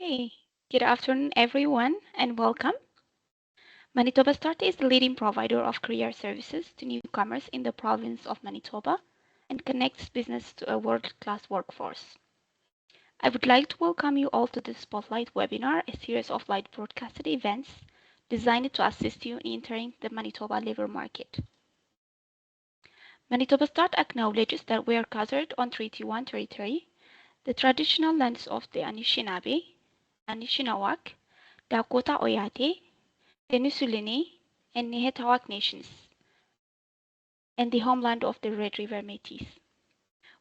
Okay, good afternoon, everyone, and welcome. Manitoba Start is the leading provider of career services to newcomers in the province of Manitoba and connects business to a world-class workforce. I would like to welcome you all to the Spotlight webinar, a series of live broadcasted events designed to assist you in entering the Manitoba labor market. Manitoba Start acknowledges that we are gathered on Treaty 1 territory, the traditional lands of the Anishinaabe, Anishinaabeg, Dakota Oyate, Tenussulini, and Nehetawa nations, and the homeland of the Red River Métis.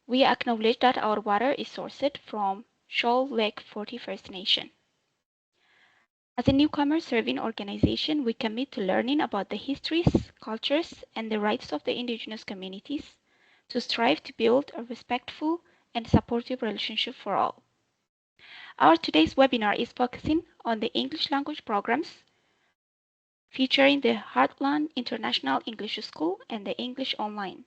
We acknowledge that our water is sourced from Shoal Lake 40 First Nation. As a newcomer serving organization, we commit to learning about the histories, cultures, and the rights of the indigenous communities to strive to build a respectful and supportive relationship for all. Our today's webinar is focusing on the English language programs featuring the Heartland International English School and the English Online.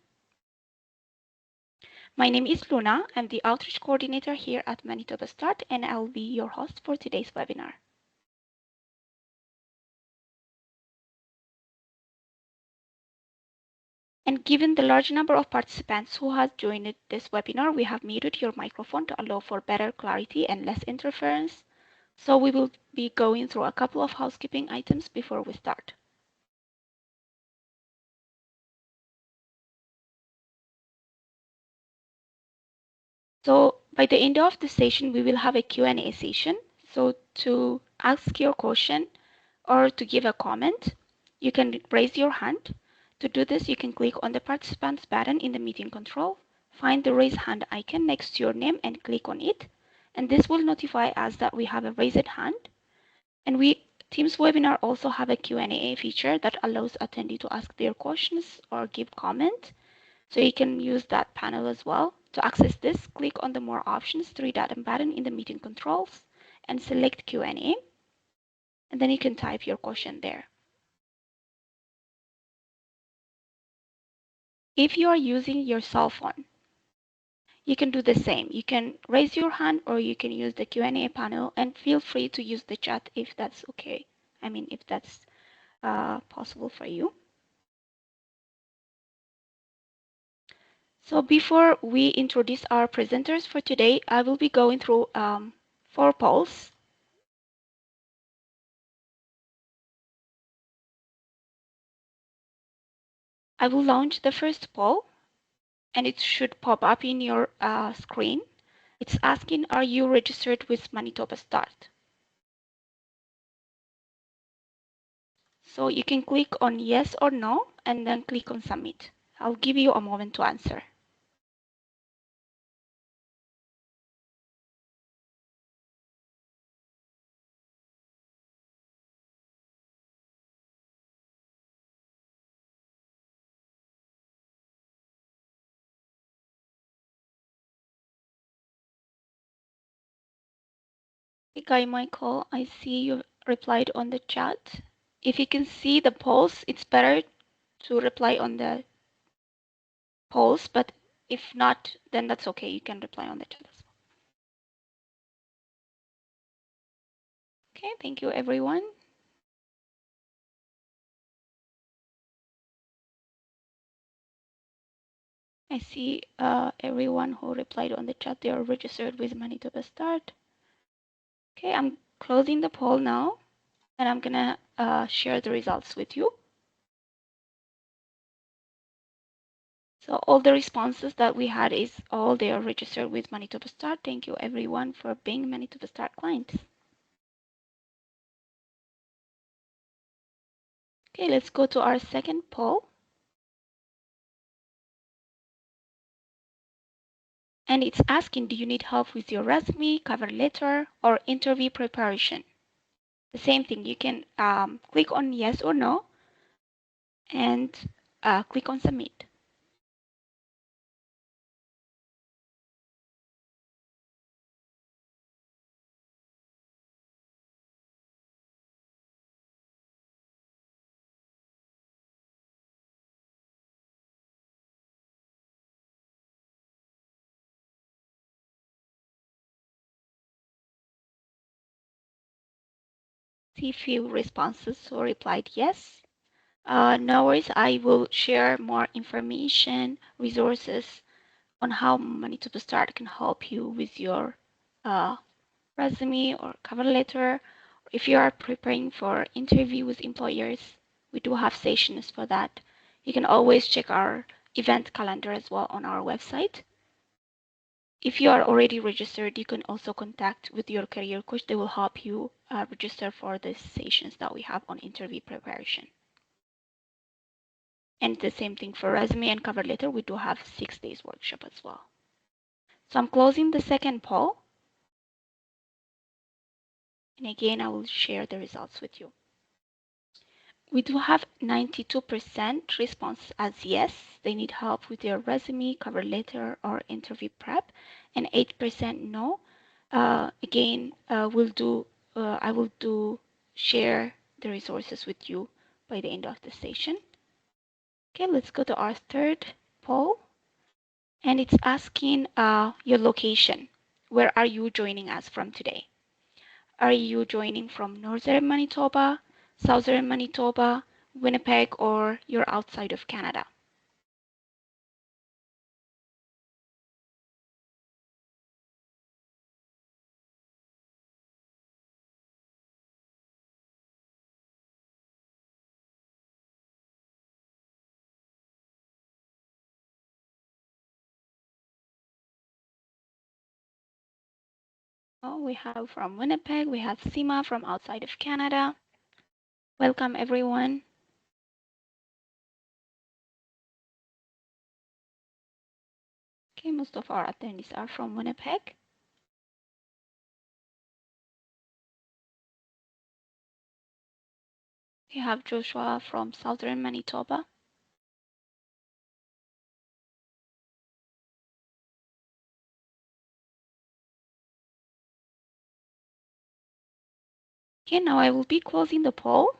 My name is Luna. I'm the Outreach Coordinator here at Manitoba Start, and I'll be your host for today's webinar. And given the large number of participants who have joined this webinar, we have muted your microphone to allow for better clarity and less interference. So we will be going through a couple of housekeeping items before we start. So by the end of the session, we will have a Q&A session. So to ask your question or to give a comment, you can raise your hand. To do this, you can click on the participants button in the meeting control, find the raise hand icon next to your name and click on it. And this will notify us that we have a raised hand. And Teams webinar also have a Q&A feature that allows attendees to ask their questions or give comment. So you can use that panel as well. To access this, click on the More Options three-dot button in the meeting controls and select Q&A. And then you can type your question there. If you are using your cell phone, you can do the same. You can raise your hand or you can use the Q&A panel, and feel free to use the chat if that's okay. If that's possible for you. So before we introduce our presenters for today, I will be going through 4 polls. I will launch the first poll, and it should pop up in your screen. It's asking, are you registered with Manitoba Start? So you can click on yes or no, and then click on submit. I'll give you a moment to answer. Guy Michael, I see you replied on the chat. If you can see the polls, it's better to reply on the polls, but if not, then that's okay. You can reply on the chat as well. Okay, thank you, everyone. I see everyone who replied on the chat, they are registered with Manitoba Start. Okay, I'm closing the poll now, and I'm gonna share the results with you. So all the responses that we had is all they are registered with Manitoba Start. Thank you everyone for being Manitoba Start clients. Okay, let's go to our second poll. And it's asking, do you need help with your resume, cover letter, or interview preparation? The same thing, you can click on yes or no and click on submit. see few responses who replied yes. No worries, I will share more information, resources on how Manitoba Start can help you with your uh, resume or cover letter. If you are preparing for interview with employers, we do have sessions for that. You can always check our event calendar as well on our website. If you are already registered, you can also contact with your career coach. They will help you register for the sessions that we have on interview preparation. And the same thing for resume and cover letter. We do have 6 days workshop as well. So I'm closing the second poll. And again, I will share the results with you. We do have 92% response as yes, they need help with their resume, cover letter, or interview prep, and 8% no. I will do share the resources with you by the end of the session. Okay, let's go to our third poll, and it's asking your location. Where are you joining us from today? Are you joining from northern Manitoba, southern Manitoba, Winnipeg, or you're outside of Canada? Oh, we have from Winnipeg, we have Sima from outside of Canada. Welcome, everyone. Okay, most of our attendees are from Winnipeg. We have Joshua from southern Manitoba. Okay, now I will be closing the poll.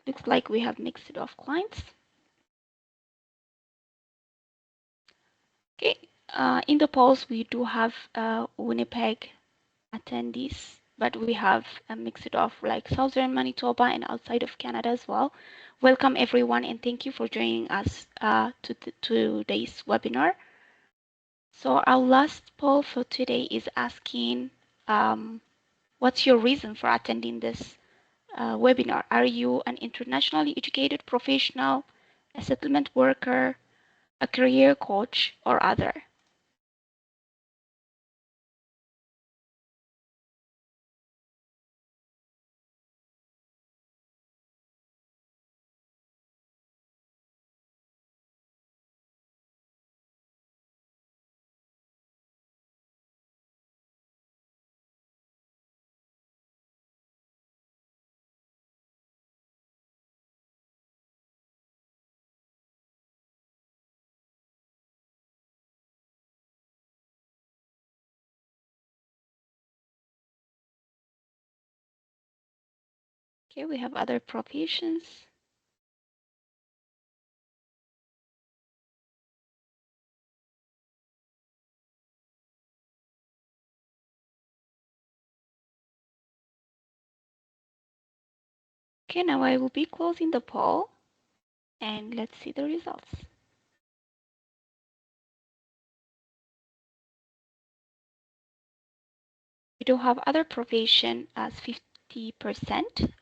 Looks like we have mixed of clients. Okay, in the polls, we do have Winnipeg attendees, but we have a mix of like southern Manitoba and outside of Canada as well. Welcome everyone, and thank you for joining us to today's webinar. So our last poll for today is asking, what's your reason for attending this webinar? Are you an internationally educated professional, a settlement worker, a career coach, or other? Okay, we have other professions. Okay, now I will be closing the poll and let's see the results. We do have other profession as 50%.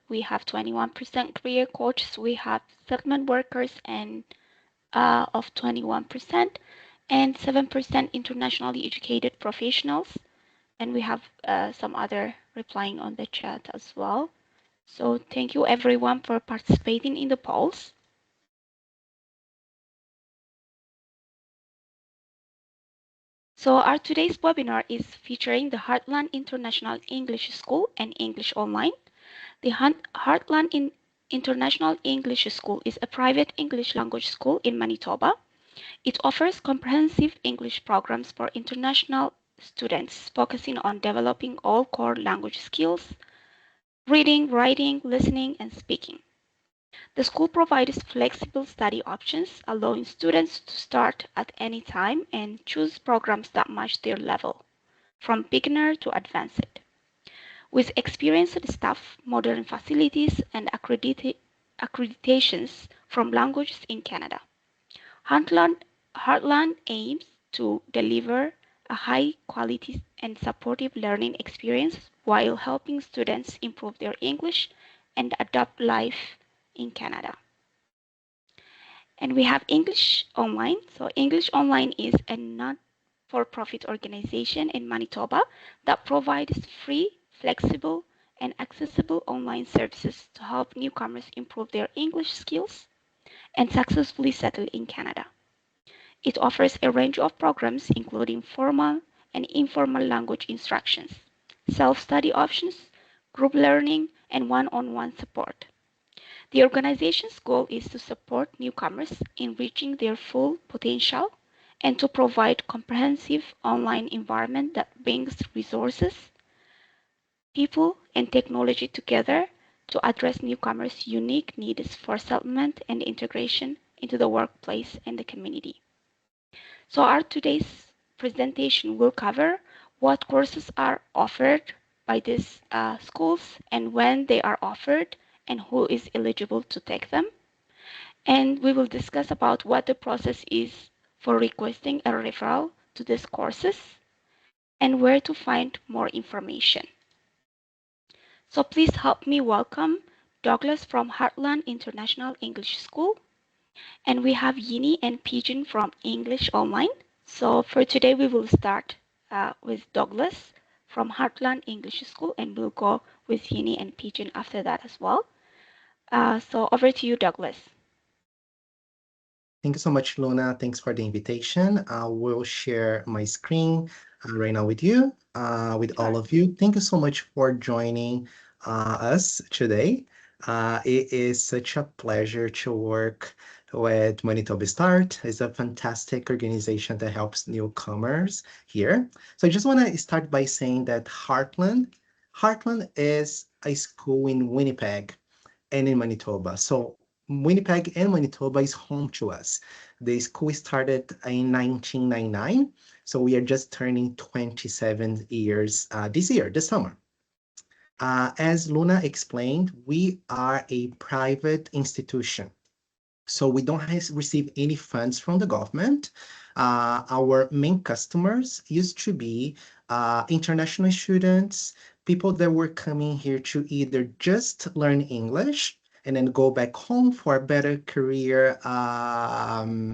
We have 21% career coaches. We have settlement workers and of 21% and 7% internationally educated professionals. And we have some other replying on the chat as well. So thank you everyone for participating in the polls. So our today's webinar is featuring the Heartland International English School and English Online. The Heartland International English School is a private English language school in Manitoba. It offers comprehensive English programs for international students, focusing on developing all core language skills: reading, writing, listening, and speaking. The school provides flexible study options, allowing students to start at any time and choose programs that match their level. from beginner to advanced, with experienced staff, modern facilities, and accreditations from languages in Canada. Heartland aims to deliver a high quality and supportive learning experience while helping students improve their English and adapt life in Canada. And we have English Online. So English Online is a not-for-profit organization in Manitoba that provides free, flexible, and accessible online services to help newcomers improve their English skills and successfully settle in Canada. It offers a range of programs including formal and informal language instructions, self-study options, group learning, and one-on-one support. The organization's goal is to support newcomers in reaching their full potential and to provide comprehensive online environment that brings resources, people, and technology together to address newcomers' unique needs for settlement and integration into the workplace and the community. So our today's presentation will cover what courses are offered by these schools and when they are offered and who is eligible to take them. And we will discuss about what the process is for requesting a referral to these courses and where to find more information. So please help me welcome Douglas from Heartland International English School. And we have Yini and Pigeon from English Online. So for today, we will start with Douglas from Heartland English School, and we'll go with Yini and Pigeon after that as well. So over to you, Douglas. Thank you so much, Luna. Thanks for the invitation. I will share my screen right now with you, with all Sure. of you. Thank you so much for joining us today. It is such a pleasure to work with Manitoba Start. It's a fantastic organization that helps newcomers here. So I just want to start by saying that Heartland is a school in Winnipeg and in Manitoba. So Winnipeg and Manitoba is home to us. The school started in 1999, so we are just turning 27 years this year, this summer. As Luna explained, we are a private institution. So we don't receive any funds from the government. Our main customers used to be international students, people that were coming here to either just learn English and then go back home for better career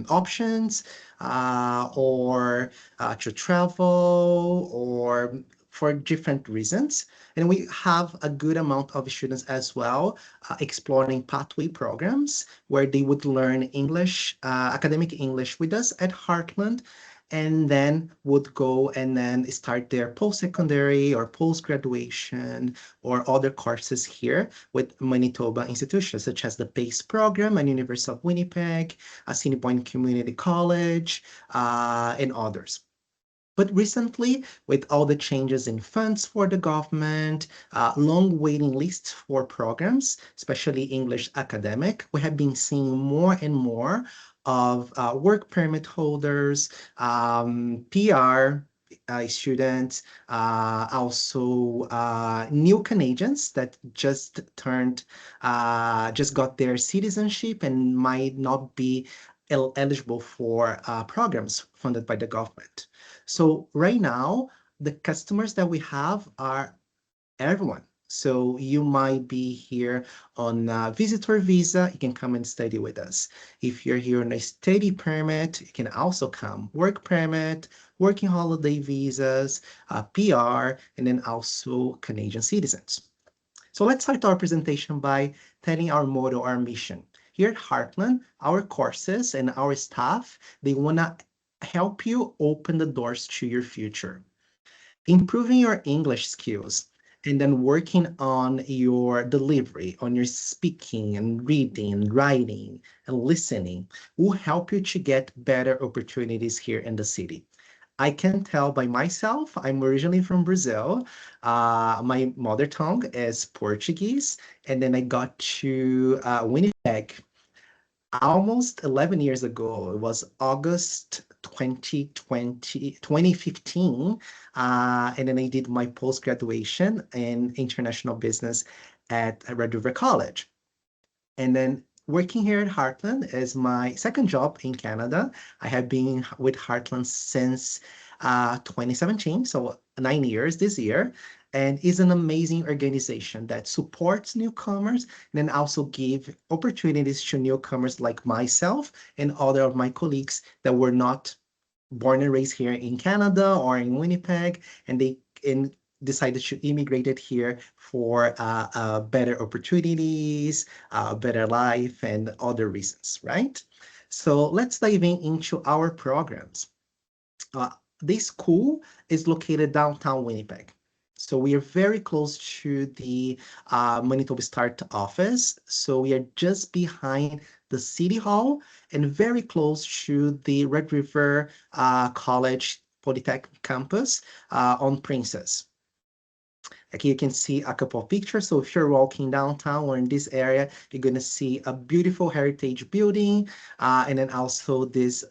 options, or to travel, or for different reasons. And we have a good amount of students as well exploring pathway programs where they would learn English, academic English with us at Heartland, and then would go and then start their post-secondary or post-graduation or other courses here with Manitoba institutions such as the PACE program and University of Winnipeg, Assini Point Community College, and others. But recently, with all the changes in funds for the government, long waiting lists for programs, especially English academic, we have been seeing more and more of work permit holders, PR students, also new Canadians that just got their citizenship and might not be eligible for programs funded by the government. So right now, the customers that we have are everyone. So you might be here on a visitor visa, you can come and study with us. If you're here on a study permit, you can also come. Work permit, working holiday visas, PR, and then also Canadian citizens. So let's start our presentation by telling our motto, our mission. Here at Heartland, our courses and our staff, they want to help you open the doors to your future. Improving your English skills and then working on your delivery, on your speaking and reading and writing and listening will help you to get better opportunities here in the city. I can tell by myself, I'm originally from Brazil. My mother tongue is Portuguese, and then I got to Winnipeg almost 11 years ago. It was August 2015. And then I did my post-graduation in international business at Red River College. And then working here at Heartland is my second job in Canada. I have been with Heartland since 2017, so 9 years this year, and is an amazing organization that supports newcomers and then also give opportunities to newcomers like myself and other of my colleagues that were not born and raised here in Canada or in Winnipeg, and they decided to immigrate it here for better opportunities, better life, and other reasons, right? So let's dive into our programs. Uh, this school is located downtown Winnipeg. So we are very close to the Manitoba Start office. So we are just behind the City Hall and very close to the Red River College Polytechnic campus on Princess. Aquí you can see a couple of pictures. So if you're walking downtown or in this area, you're going to see a beautiful heritage building, and then also this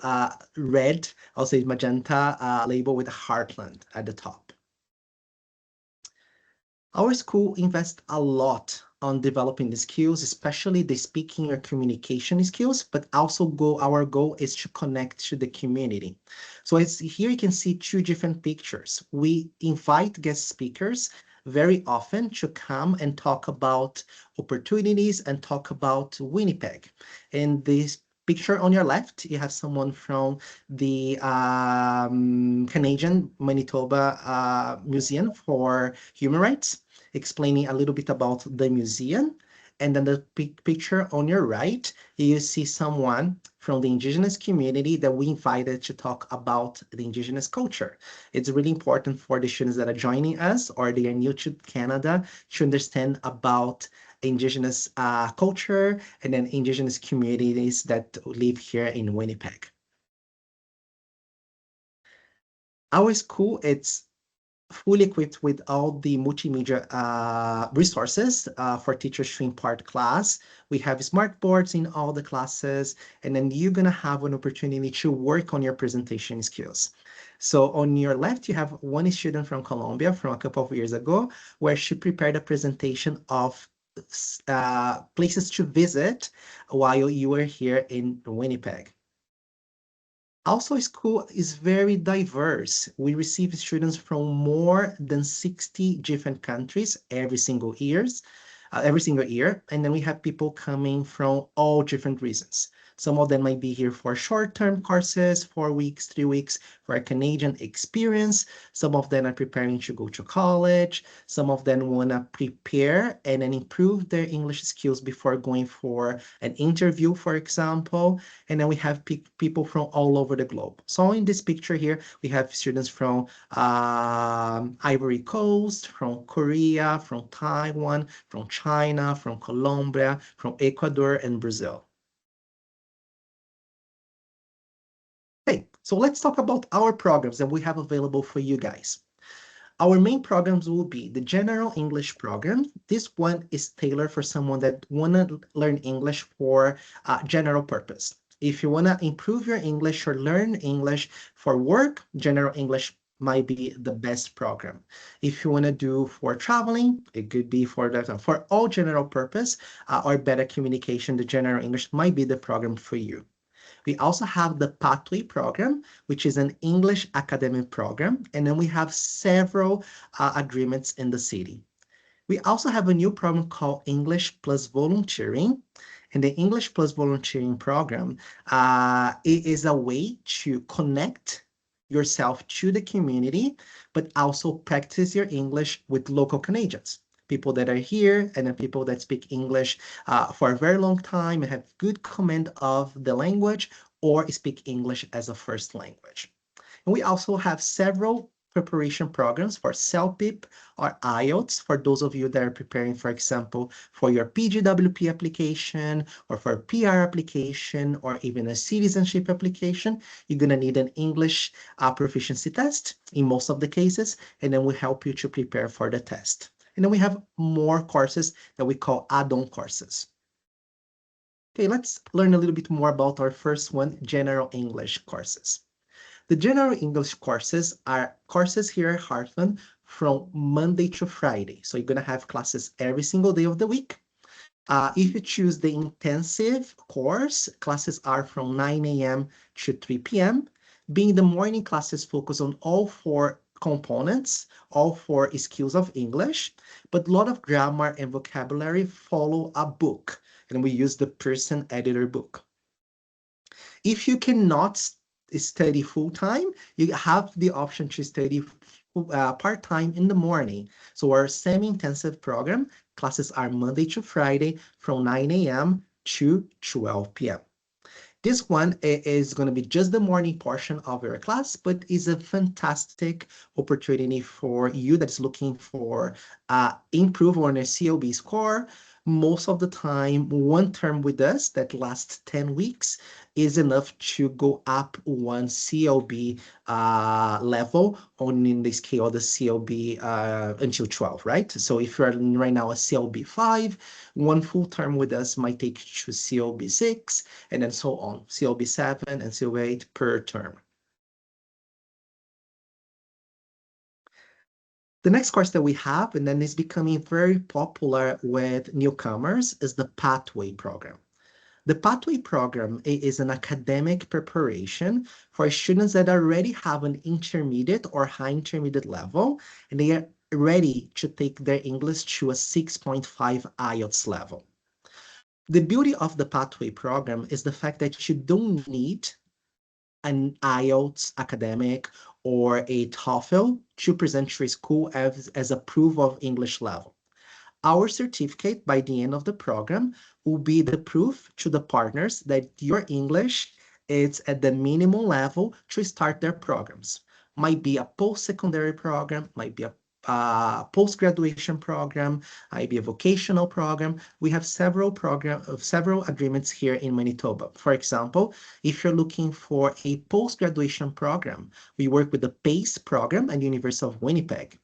red, also magenta label with Heartland at the top. Our school invests a lot on developing the skills, especially the speaking or communication skills, but also our goal is to connect to the community. So it's here you can see two different pictures. We invite guest speakers very often to come and talk about opportunities and talk about Winnipeg. In this picture on your left, you have someone from the Canadian Manitoba Museum for Human Rights, explaining a little bit about the museum. And then the picture on your right, you see someone from the Indigenous community that we invited to talk about the Indigenous culture. It's really important for the students that are joining us or they are new to Canada to understand about Indigenous culture and then Indigenous communities that live here in Winnipeg. Our school, it's fully equipped with all the multimedia resources for teachers to impart class. We have smart boards in all the classes, and then you're gonna have an opportunity to work on your presentation skills. So on your left, you have one student from Colombia from a couple of years ago, where she prepared a presentation of places to visit while you were here in Winnipeg. Also, school is very diverse. We receive students from more than 60 different countries every single year, and then we have people coming from all different reasons. Some of them might be here for short-term courses, 4 weeks, 3 weeks, for a Canadian experience. Some of them are preparing to go to college. Some of them want to prepare and then improve their English skills before going for an interview, for example. And then we have people from all over the globe. So in this picture here, we have students from Ivory Coast, from Korea, from Taiwan, from China, from Colombia, from Ecuador, and Brazil. Hey, so let's talk about our programs that we have available for you guys. Our main programs will be the General English program. This one is tailored for someone that want to learn English for general purpose. If you want to improve your English or learn English for work, General English might be the best program. If you want to do for traveling, it could be for that. For all general purpose or better communication, the General English might be the program for you. We also have the Pathway program, which is an English academic program, and then we have several agreements in the city. We also have a new program called English Plus Volunteering. And the English Plus Volunteering program it is a way to connect yourself to the community, but also practice your English with local Canadians, people that are here and then people that speak English for a very long time and have good command of the language or speak English as a first language. And we also have several preparation programs for CELPIP or IELTS for those of you that are preparing, for example, for your PGWP application or for a PR application or even a citizenship application. You're going to need an English proficiency test in most of the cases, and then we help you to prepare for the test. And then we have more courses that we call add-on courses. Okay, let's learn a little bit more about our first one, general English courses. The general English courses are courses here at Heartland from Monday to Friday. So you're going to have classes every single day of the week. If you choose the intensive course, classes are from 9 a.m. to 3 p.m. Being the morning classes focus on all four components, all four skills of English, but a lot of grammar and vocabulary follow a book, and we use the Pearson Editor book. If you cannot study full time, you have the option to study part time in the morning. So our semi-intensive program classes are Monday to Friday from 9 a.m. to 12 p.m. This one is going to be just the morning portion of your class, but is a fantastic opportunity for you that's looking for improve on a COB score. Most of the time, one term with us that lasts 10 weeks is enough to go up one COB level on in the scale of the COB until 12, right? So if you're right now a COB 5, one full term with us might take you to COB 6, and then so on, COB 7 and COB 8 per term. The next course that we have, and then is becoming very popular with newcomers, is the Pathway program. The Pathway program is an academic preparation for students that already have an intermediate or high intermediate level, and they are ready to take their English to a 6.5 IELTS level. The beauty of the Pathway program is the fact that you don't need an IELTS academic or a TOEFL to present to your school as a proof of English level. Our certificate by the end of the program will be the proof to the partners that your English is at the minimum level to start their programs. Might be a post-secondary program, might be a post-graduation program, might be a vocational program. We have several agreements here in Manitoba. For example, if you're looking for a post-graduation program, we work with the PACE program at the University of Winnipeg.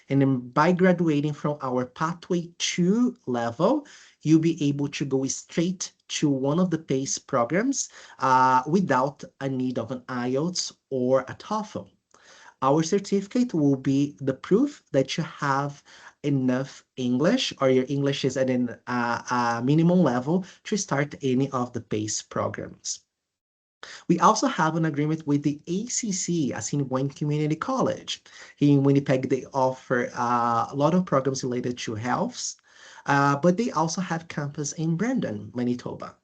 And then by graduating from our Pathway 2 level, you'll be able to go straight to one of the PACE programs without a need of an IELTS or a TOEFL. Our certificate will be the proof that you have enough English or your English is at a minimum level to start any of the PACE programs. We also have an agreement with the ACC, Assiniboine Community College. Here in Winnipeg, they offer a lot of programs related to health, but they also have campus in Brandon, Manitoba.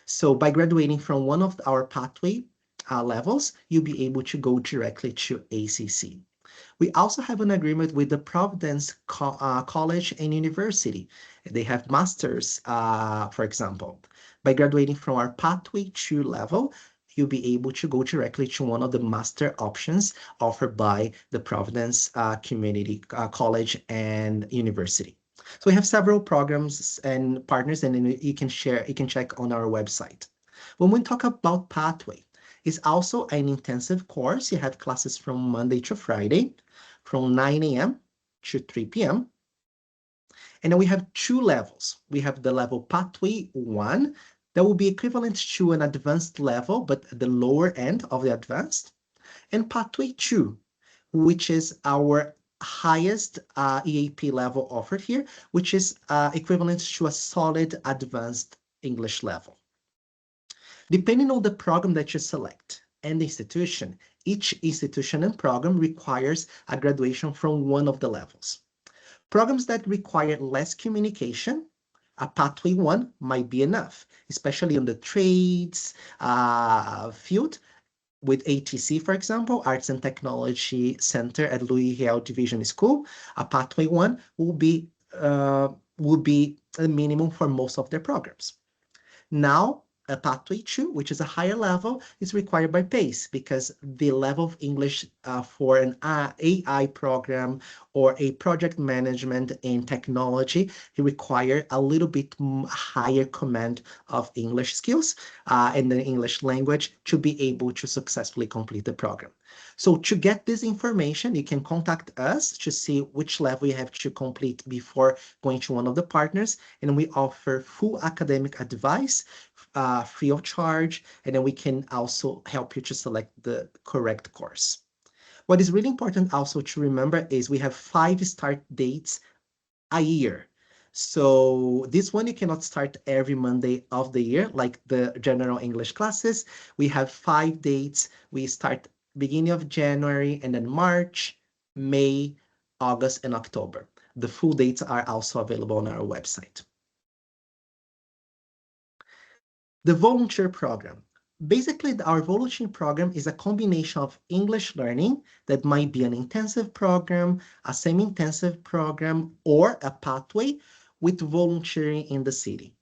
So by graduating from one of our pathway levels, you'll be able to go directly to ACC. We also have an agreement with the Providence College and University. They have masters, for example. By graduating from our Pathway 2 level, you'll be able to go directly to one of the master options offered by the Providence Community College and University. So we have several programs and partners, and then you can check on our website. When we talk about Pathway, it's also an intensive course. You have classes from Monday to Friday, from 9 a.m. to 3 p.m. And then we have two levels. We have the level Pathway 1, that will be equivalent to an advanced level, but at the lower end of the advanced, and Pathway 2, which is our highest EAP level offered here, which is equivalent to a solid advanced English level. Depending on the program that you select and the institution, each institution and program requires a graduation from one of the levels. Programs that require less communication, a Pathway 1 might be enough, especially on the trades field with ATC, for example, Arts and Technology Center at Louis Riel Division School. A Pathway 1 will be a minimum for most of their programs. Now, a Pathway 2, which is a higher level, is required by PACE because the level of English for an AI program or a project management in technology, you require a little bit higher command of English skills and the English language to be able to successfully complete the program. So to get this information, you can contact us to see which level you have to complete before going to one of the partners, and we offer full academic advice free of charge, and then we can also help you to select the correct course. What is really important also to remember is we have 5 start dates a year. So this one you cannot start every Monday of the year, like the general English classes. We have 5 dates. We start beginning of January and then March, May, August, and October. The full dates are also available on our website. The volunteer program. Basically, our volunteer program is a combination of English learning that might be an intensive program, a semi-intensive program, or a pathway with volunteering in the city.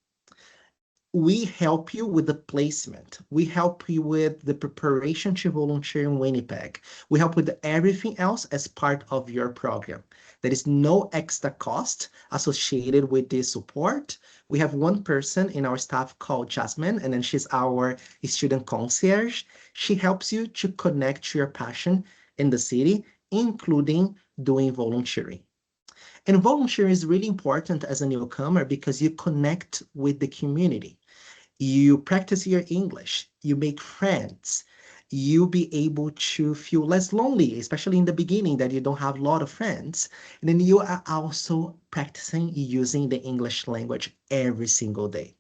We help you with the placement. We help you with the preparation to volunteer in Winnipeg. We help with everything else as part of your program. There is no extra cost associated with this support. We have one person in our staff called Jasmine, and then she's our student concierge. She helps you to connect to your passion in the city, including doing volunteering. And volunteering is really important as a newcomer because you connect with the community. You practice your English, you make friends, you be able to feel less lonely, especially in the beginning that you don't have a lot of friends. And then you are also practicing using the English language every single day.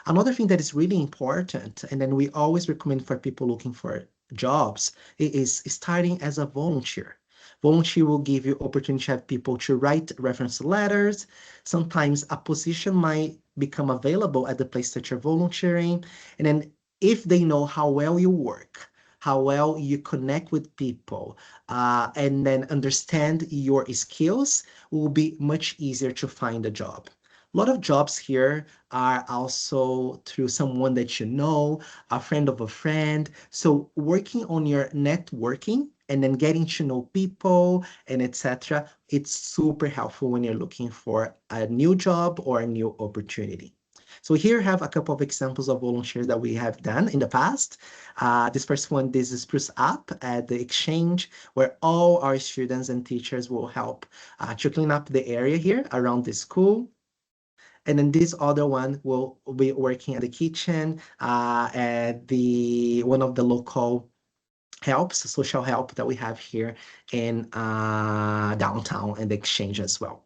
Another thing that is really important, and then we always recommend for people looking for jobs, is starting as a volunteer. Volunteer will give you opportunity to have people to write reference letters. Sometimes a position might become available at the place that you're volunteering. And then if they know how well you work, how well you connect with people, and then understand your skills, it will be much easier to find a job. A lot of jobs here are also through someone that you know, a friend of a friend. So working on your networking and then getting to know people and etc. It's super helpful when you're looking for a new job or a new opportunity. So here I have a couple of examples of volunteers that we have done in the past. This first one, this is Spruce Up at the exchange, where all our students and teachers will help to clean up the area here around the school. And then this other one will be working at the kitchen, at the one of the local helps, social help that we have here in downtown and the exchange as well.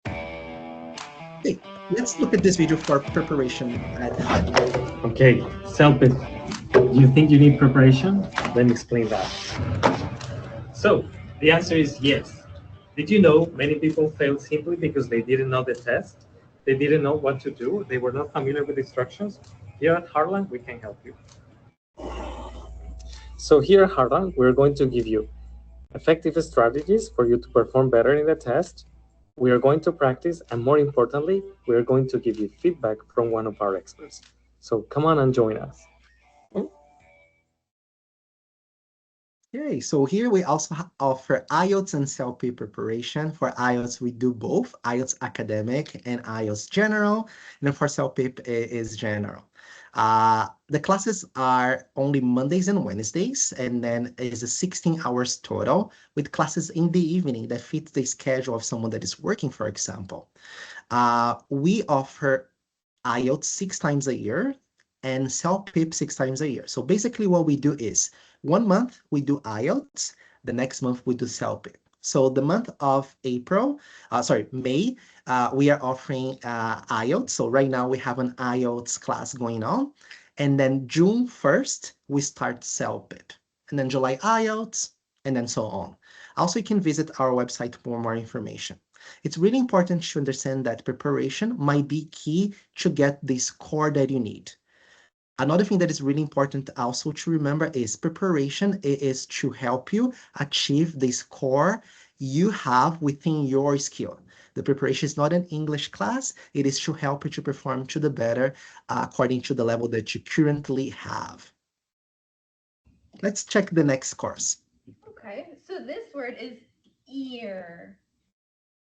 Okay, let's look at this video for preparation at Heartland. Okay, Selpit, do you think you need preparation? Let me explain that. So, the answer is yes. Did you know many people failed simply because they didn't know the test? They didn't know what to do. They were not familiar with instructions. Here at Heartland, we can help you. So here at Heartland, we're going to give you effective strategies for you to perform better in the test. We are going to practice, and more importantly, we are going to give you feedback from one of our experts. So come on and join us. Okay, so here we also offer IELTS and self-pay preparation. For IELTS, we do both, IELTS academic and IELTS general, and then for self-pay is general. The classes are only Mondays and Wednesdays, and then is 16 hours total with classes in the evening that fits the schedule of someone that is working, for example. We offer IELTS 6 times a year and self-pip 6 times a year. So basically what we do is 1 month we do IELTS, the next month we do self-pip. So the month of May, we are offering IELTS. So right now we have an IELTS class going on. And then June 1st, we start self-pip. And then July IELTS, and then so on. Also, you can visit our website for more information. It's really important to understand that preparation might be key to get the score that you need. Another thing that is really important also to remember is preparation is to help you achieve the score you have within your skill. The preparation is not an English class. It is to help you to perform to the better according to the level that you currently have. Let's check the next course. Okay, so this word is ear.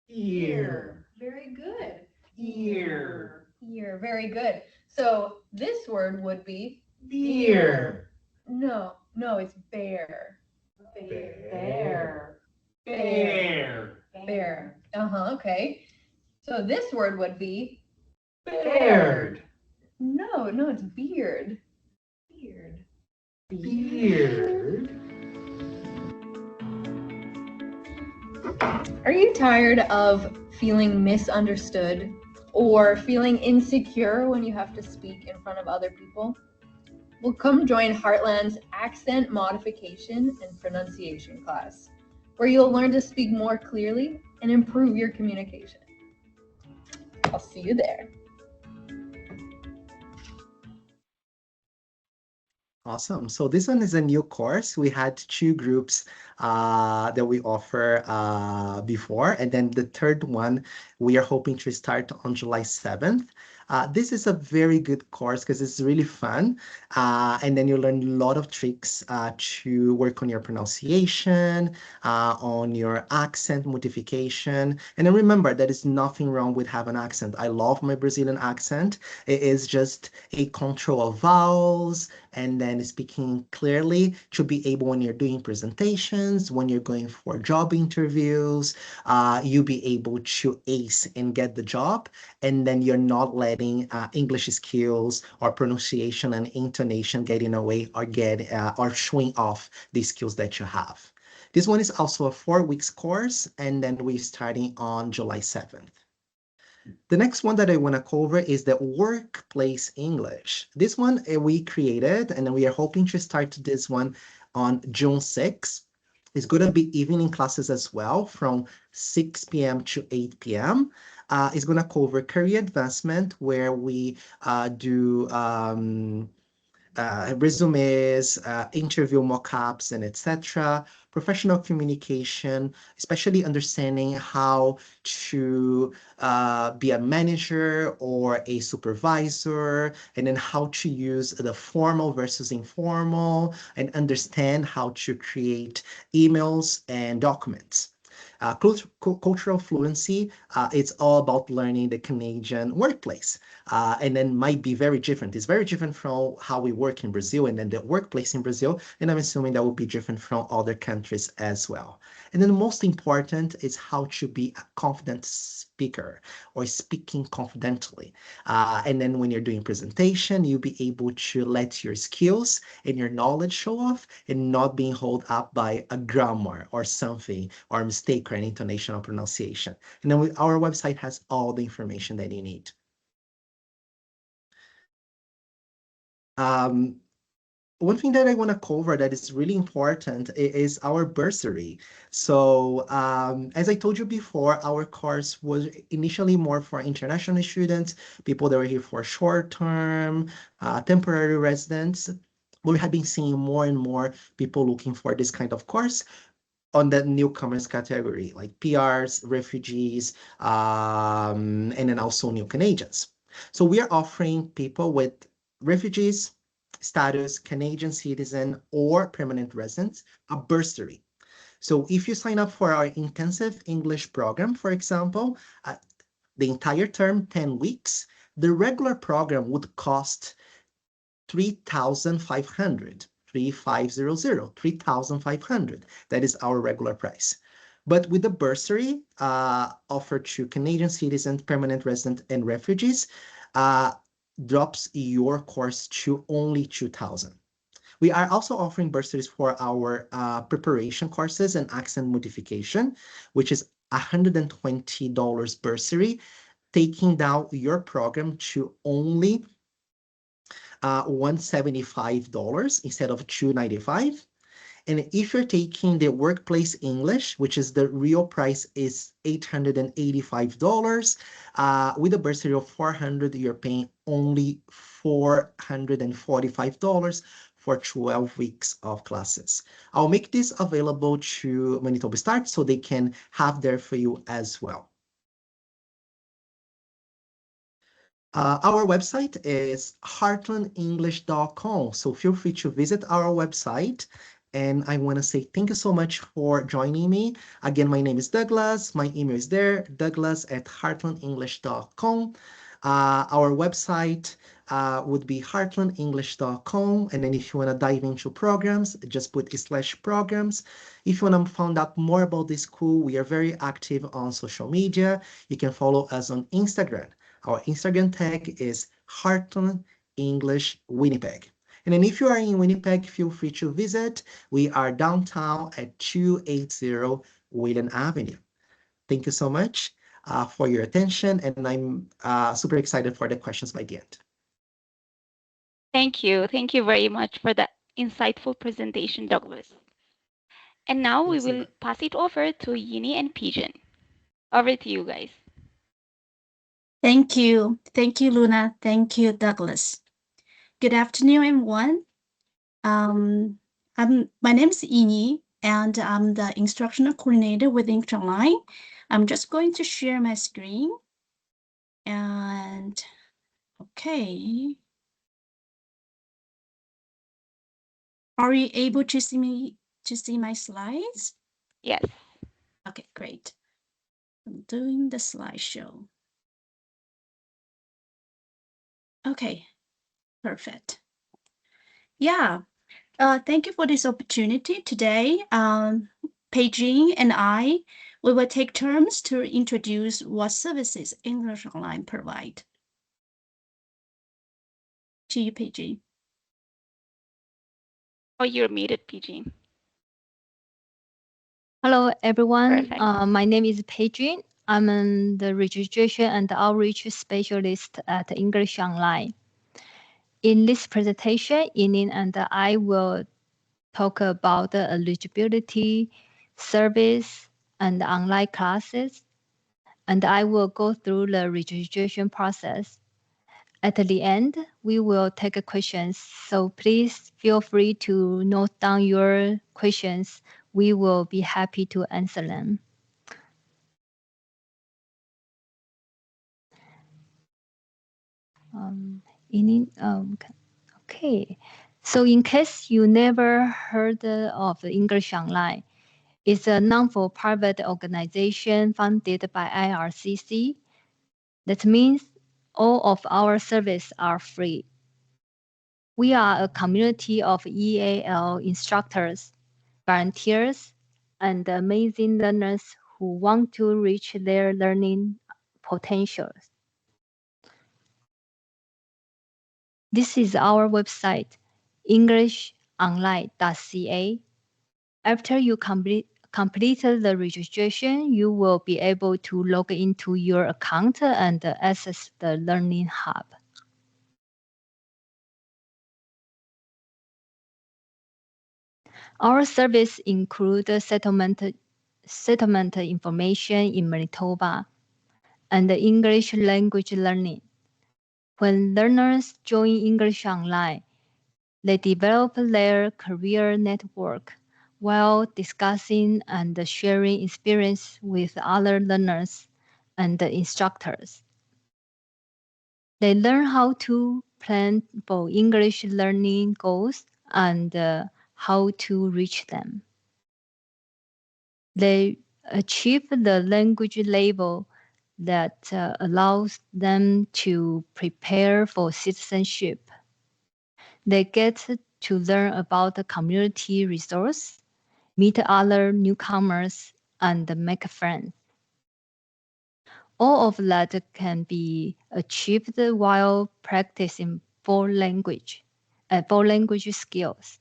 Ear. Very good. Ear. Ear. Very good. So this word would be Beer. no, it's bear. Bear. Bear. Bear. Okay. So this word would be Baird. No, it's beard. Beard. Are you tired of feeling misunderstood or feeling insecure when you have to speak in front of other people? Well, come join Heartland's accent modification and pronunciation class, where you'll learn to speak more clearly and improve your communication. I'll see you there. Awesome. So this one is a new course. We had two groups that we offer before, and then the third one we are hoping to start on July 7th. This is a very good course because it's really fun, and then you learn a lot of tricks to work on your pronunciation, on your accent modification. And then remember, there is nothing wrong with having an accent. I love my Brazilian accent. It is just a control of vowels and then speaking clearly to be able when you're doing presentations, when you're going for job interviews, you'll be able to ace and get the job, and then you're not letting English skills or pronunciation and intonation get in the way or or showing off the skills that you have. This one is also a 4 weeks course, and then we're starting on July 7th. The next one that I want to cover is the workplace English. This one we created, and we are hoping to start this one on June 6th. It's going to be evening classes as well from 6 p.m. to 8 p.m. It's going to cover career advancement where we do resumes, interview mock-ups, and etc. Professional communication, especially understanding how to be a manager or a supervisor, and then how to use the formal versus informal, and understand how to create emails and documents. Cultural fluency, it's all about learning the Canadian workplace. And then might be very different. It's very different from how we work in Brazil and then the workplace in Brazil. And I'm assuming that will be different from other countries as well. And then the most important is how to be a confident speaker or speaking confidently. And then when you're doing presentation, you'll be able to let your skills and your knowledge show off and not being held up by a grammar or something or a mistake or an intonation or pronunciation. And then our website has all the information that you need. One thing that I want to cover that is really important is our bursary. So as I told you before, our course was initially more for international students, people that were here for short-term, temporary residents. But we have been seeing more and more people looking for this kind of course on the newcomers category, like PRs, refugees, and then also new Canadians. So we are offering people with refugees status, Canadian citizen, or permanent residents a bursary. So if you sign up for our intensive English program, for example, the entire term, 10 weeks, the regular program would cost 3,500. 3,500. That is our regular price. But with the bursary offered to Canadian citizens, permanent residents, and refugees, drops your course to only 2,000. We are also offering bursaries for our preparation courses and accent modification, which is $120 bursary, taking down your program to only $175 instead of $295. And if you're taking the workplace English, which is the real price is $885, with a bursary of $400, you're paying only $445 for 12 weeks of classes. I'll make this available to Manitoba Start so they can have there for you as well. Our website is heartlandenglish.com. So feel free to visit our website. And I want to say thank you so much for joining me. Again, my name is Douglas. My email is there, douglas@heartlandenglish.com. Our website would be heartlandenglish.com. And then if you want to dive into programs, just put /programs. If you want to find out more about this school, we are very active on social media. You can follow us on Instagram. Our Instagram tag is Heartland English Winnipeg. And then if you are in Winnipeg, feel free to visit. We are downtown at 280 Whelan Avenue. Thank you so much for your attention, and I'm super excited for the questions by the end. Thank you. Thank you very much for that insightful presentation, Douglas. And now we Thanks, will Luna. pass it over to Yini and Pigeon. Over to you guys. Thank you. Thank you, Luna. Thank you, Douglas. Good afternoon, everyone. My name is Yini, and I'm the instructional coordinator with English Online. I'm just going to share my screen. And okay. Are you able to see my slides? Yes. Okay, great. I'm doing the slideshow. Okay, perfect. Yeah, thank you for this opportunity today. Peijing and I, we will take turns to introduce what services English Online provide. To you, Peijing. Oh, you're muted, Pigeon. Hello, everyone. Perfect. My name is Peijun. I'm the registration and outreach specialist at English Online. In this presentation, Inin and I will talk about the eligibility, service, and online classes, and I will go through the registration process. At the end, we will take questions, so please feel free to note down your questions. We will be happy to answer them. Okay. So in case you never heard of English Online, it's a non-for-profit organization funded by IRCC. That means all of our services are free. We are a community of EAL instructors, volunteers, and amazing learners who want to reach their learning potentials. This is our website, englishonline.ca. After you completed the registration, you will be able to log into your account and access the Learning Hub. Our service includes settlement information in Manitoba and English language learning. When learners join English Online, they develop their career network while discussing and sharing experience with other learners and instructors. They learn how to plan for English learning goals and how to reach them. They achieve the language level that allows them to prepare for citizenship. They get to learn about the community resource, meet other newcomers, and make friends. All of that can be achieved while practicing foreign language skills: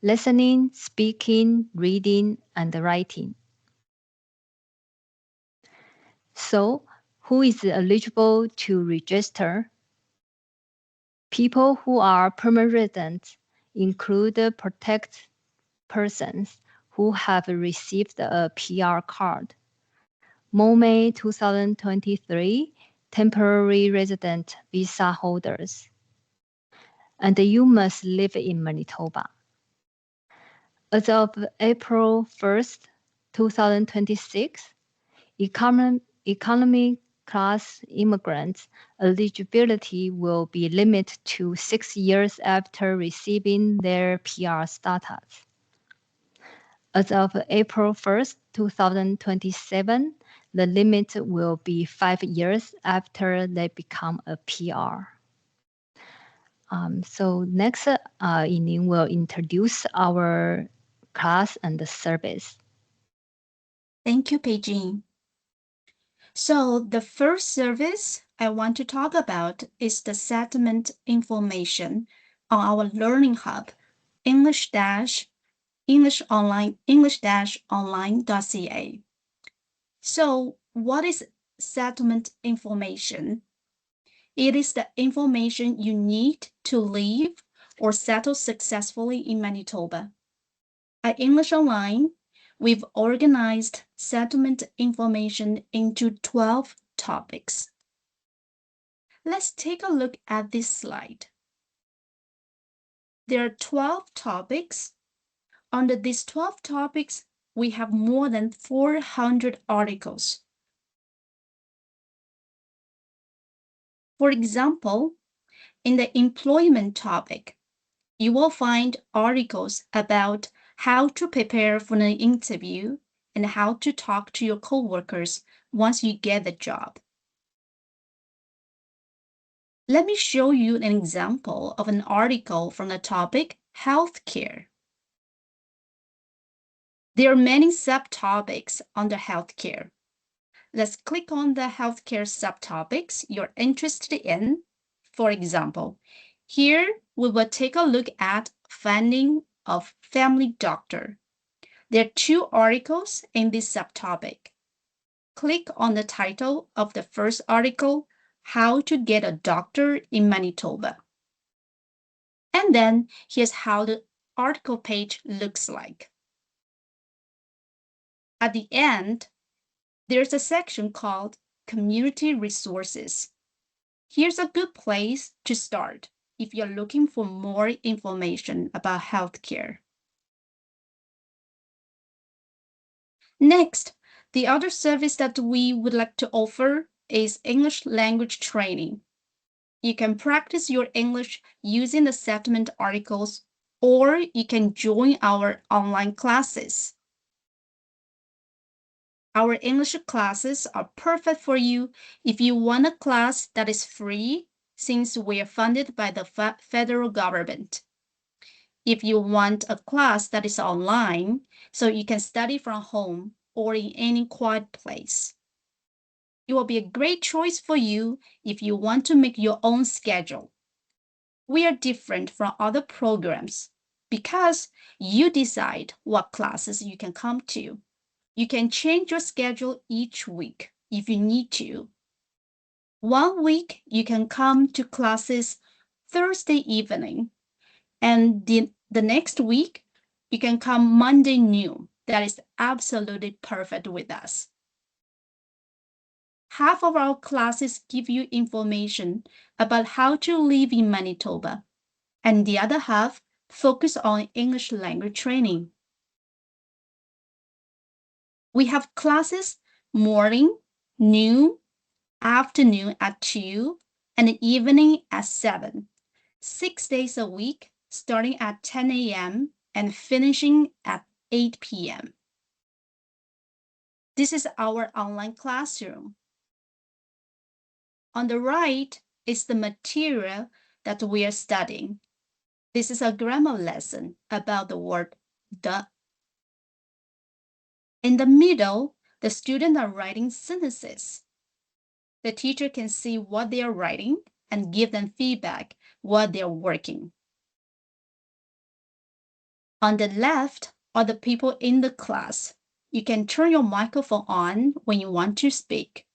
listening, speaking, reading, and writing. So, who is eligible to register? People who are permanent residents include protected persons who have received a PR card. May 2023 temporary resident visa holders. And you must live in Manitoba. As of April 1st, 2026, economy class immigrants eligibility will be limited to 6 years after receiving their PR status. As of April 1st, 2027, the limit will be 5 years after they become a PR. So next, Yinin will introduce our class and the service. Thank you, Peijing. So the first service I want to talk about is the settlement information on our Learning Hub, english-online.ca. So, what is settlement information? It is the information you need to live or settle successfully in Manitoba. At English Online, we've organized settlement information into 12 topics. Let's take a look at this slide. There are 12 topics. Under these 12 topics, we have more than 400 articles. For example, in the employment topic, you will find articles about how to prepare for an interview and how to talk to your coworkers once you get the job. Let me show you an example of an article from the topic healthcare. There are many subtopics under healthcare. Let's click on the healthcare subtopics you're interested in. For example, here we will take a look at finding of family doctor. There are 2 articles in this subtopic. Click on the title of the first article, How to Get a Doctor in Manitoba. And then here's how the article page looks like. At the end, there's a section called Community Resources. Here's a good place to start if you're looking for more information about healthcare. Next, the other service that we would like to offer is English language training. You can practice your English using the settlement articles, or you can join our online classes. Our English classes are perfect for you if you want a class that is free, since we are funded by the federal government. If you want a class that is online, so you can study from home or in any quiet place. It will be a great choice for you if you want to make your own schedule. We are different from other programs because you decide what classes you can come to. You can change your schedule each week if you need to. One week you can come to classes Thursday evening, and the next week you can come Monday noon. That is absolutely perfect with us. Half of our classes give you information about how to live in Manitoba, and the other half focus on English language training. We have classes morning, noon, afternoon at 2, and evening at 7. 6 days a week, starting at 10 a.m. and finishing at 8 p.m. This is our online classroom. On the right is the material that we are studying. This is a grammar lesson about the word the. In the middle, the students are writing sentences. The teacher can see what they are writing and give them feedback while they are working. On the left are the people in the class. You can turn your microphone on when you want to speak.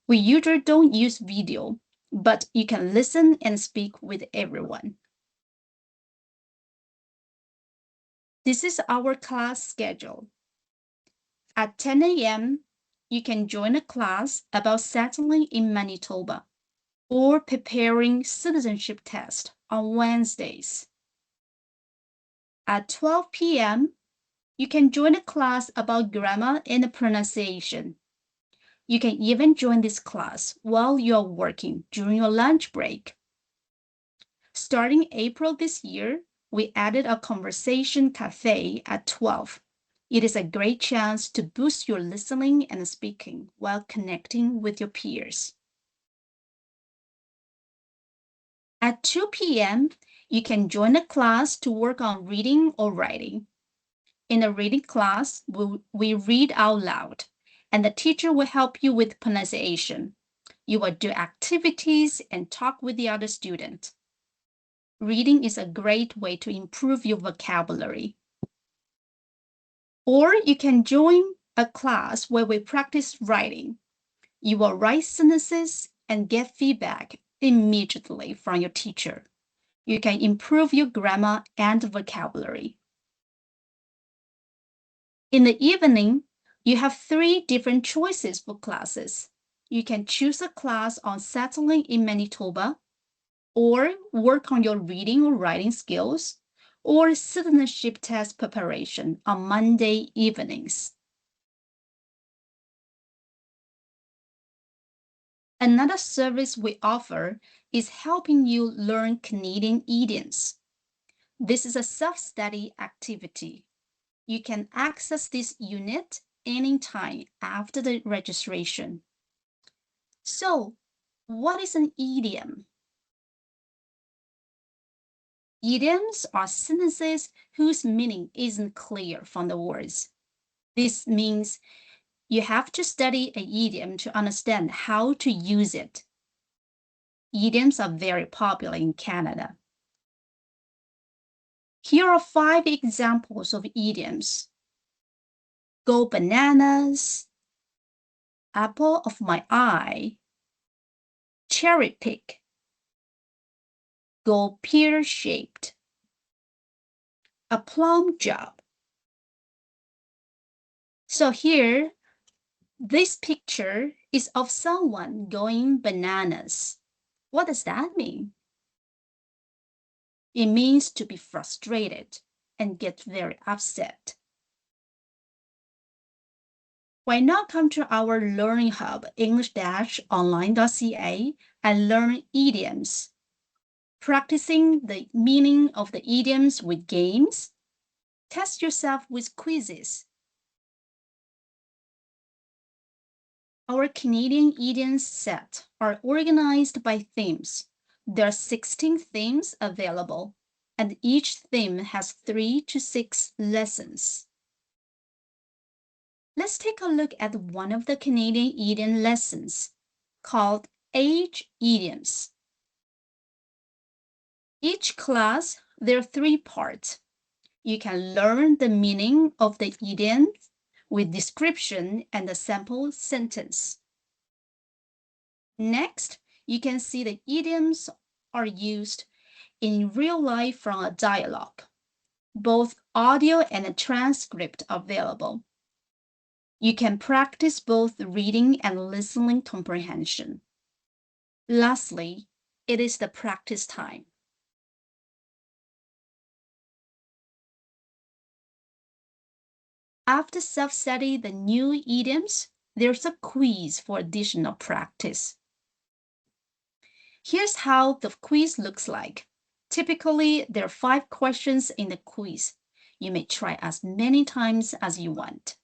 We usually don't use video, but you can listen and speak with everyone. This is our class schedule. At 10 a.m., you can join a class about settling in Manitoba or preparing citizenship test on Wednesdays. At 12 p.m., you can join a class about grammar and pronunciation. You can even join this class while you are working during your lunch break. Starting April this year, we added a conversation cafe at 12. It is a great chance to boost your listening and speaking while connecting with your peers. At 2 p.m., you can join a class to work on reading or writing. In a reading class, we read out loud, and the teacher will help you with pronunciation. You will do activities and talk with the other student. Reading is a great way to improve your vocabulary. Or you can join a class where we practice writing. You will write sentences and get feedback immediately from your teacher. You can improve your grammar and vocabulary. In the evening, you have 3 different choices for classes. You can choose a class on settling in Manitoba, or work on your reading or writing skills, or citizenship test preparation on Monday evenings. Another service we offer is helping you learn Canadian idioms. This is a self-study activity. You can access this unit anytime after the registration. So, what is an idiom? Idioms are sentences whose meaning isn't clear from the words. This means you have to study an idiom to understand how to use it. Idioms are very popular in Canada. Here are 5 examples of idioms. Go bananas, apple of my eye, cherry pick, go pear-shaped, a plum job. So here, this picture is of someone going bananas. What does that mean? It means to be frustrated and get very upset. Why not come to our Learning Hub, english-online.ca, and learn idioms? Practicing the meaning of the idioms with games. Test yourself with quizzes. Our Canadian idioms set are organized by themes. There are 16 themes available, and each theme has 3 to 6 lessons. Let's take a look at one of the Canadian idiom lessons called Age Idioms. Each class, there are 3 parts. You can learn the meaning of the idiom with description and a sample sentence. Next, you can see the idioms are used in real life from a dialogue. Both audio and a transcript are available. You can practice both reading and listening comprehension. Lastly, it is the practice time. After self-study the new idioms, there's a quiz for additional practice. Here's how the quiz looks like. Typically, there are 5 questions in the quiz. You may try as many times as you want.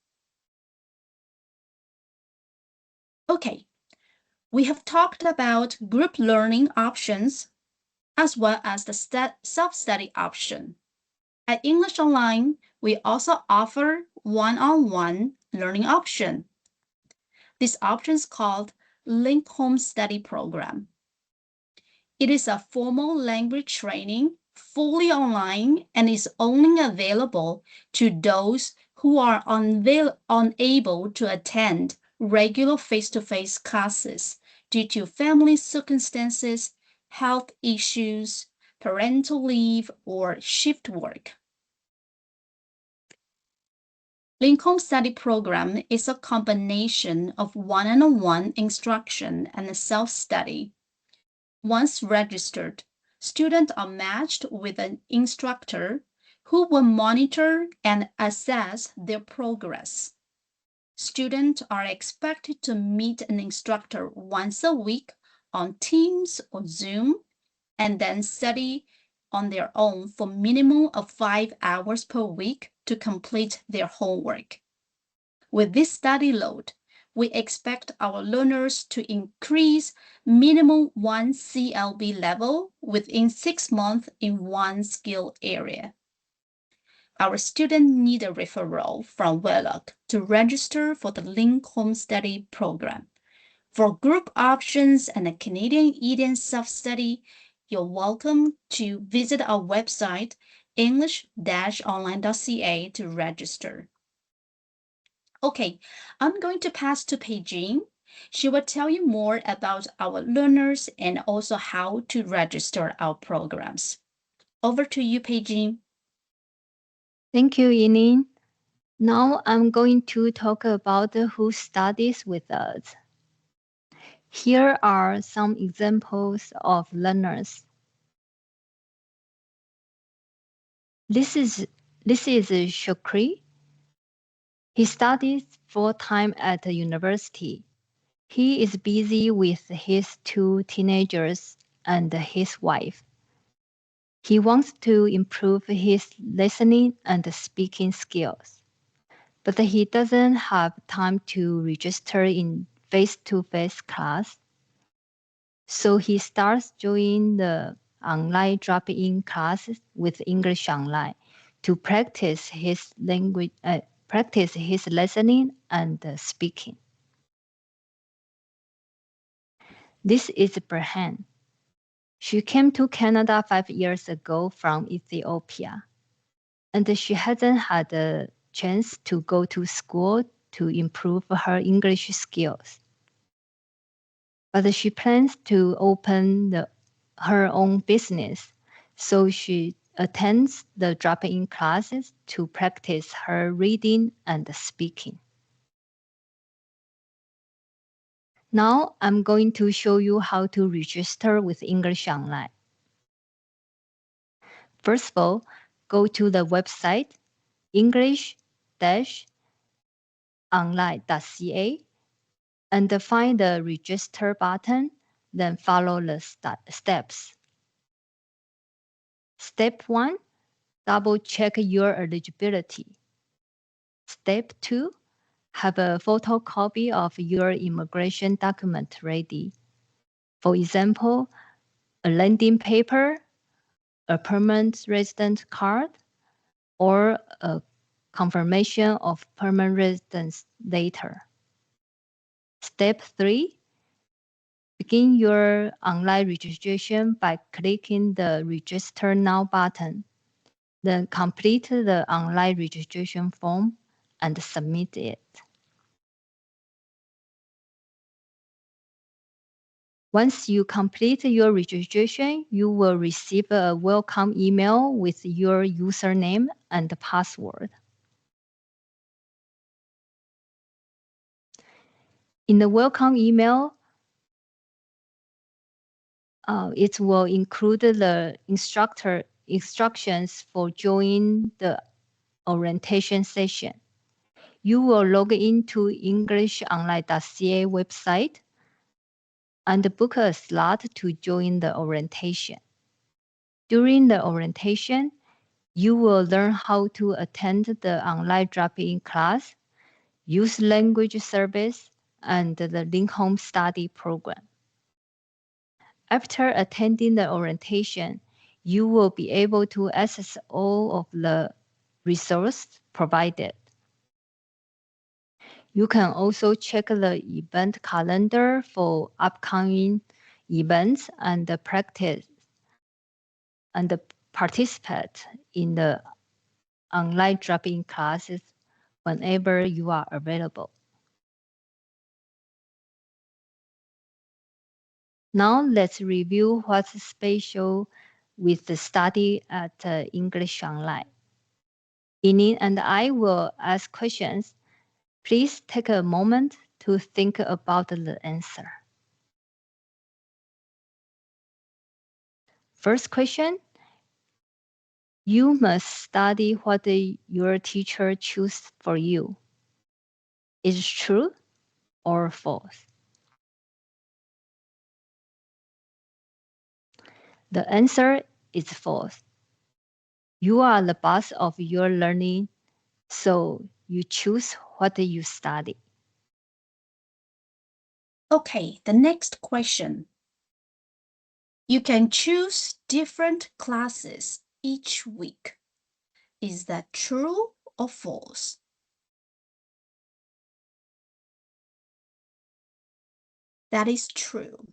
Okay, we have talked about group learning options as well as the self-study option. At English Online, we also offer one-on-one learning option. This option is called Link Home Study Program. It is a formal language training, fully online, and is only available to those who are unable to attend regular face-to-face classes due to family circumstances, health issues, parental leave, or shift work. Lincoln Study Program is a combination of one-on-one instruction and self-study. Once registered, students are matched with an instructor who will monitor and assess their progress. Students are expected to meet an instructor once a week on Teams or Zoom, and then study on their own for a minimum of 5 hours per week to complete their homework. With this study load, we expect our learners to increase minimum 1 CLB level within 6 months in one skill area. Our students need a referral from WELOC to register for the Link Home Study Program. For group options and a Canadian Eden self-study, you're welcome to visit our website, english-online.ca, to register. Okay, I'm going to pass to Peijing. She will tell you more about our learners and also how to register our programs. Over to you, Peijing. Thank you, Yinin. Now I'm going to talk about who studies with us. Here are some examples of learners. This is Shukri. He studies full-time at the university. He is busy with his 2 teenagers and his wife. He wants to improve his listening and speaking skills, but he doesn't have time to register in face-to-face class. So he starts joining the online drop-in classes with English Online to practice his language, practice his listening and speaking. This is Berhan. She came to Canada 5 years ago from Ethiopia, and she hasn't had a chance to go to school to improve her English skills. But she plans to open her own business, so she attends the drop-in classes to practice her reading and speaking. Now I'm going to show you how to register with English Online. First of all, go to the website english-online.ca and find the register button, then follow the steps. Step 1, double check your eligibility. Step 2, have a photocopy of your immigration document ready. For example, a landing paper, a permanent resident card, or a confirmation of permanent residence letter. Step 3, begin your online registration by clicking the Register Now button. Then complete the online registration form and submit it. Once you complete your registration, you will receive a welcome email with your username and password. In the welcome email, it will include the instructions for joining the orientation session. You will log into EnglishOnline.ca website and book a slot to join the orientation. During the orientation, you will learn how to attend the online drop-in class, use language service, and the link home study program. After attending the orientation, you will be able to access all of the resources provided. You can also check the event calendar for upcoming events and practice and participate in the online drop-in classes whenever you are available. Now let's review what's special with the study at English Online. Yinin and I will ask questions. Please take a moment to think about the answer. First question, you must study what your teacher chooses for you. Is it true or false? The answer is false. You are the boss of your learning, so you choose what you study. Okay, the next question. You can choose different classes each week. Is that true or false? That is true.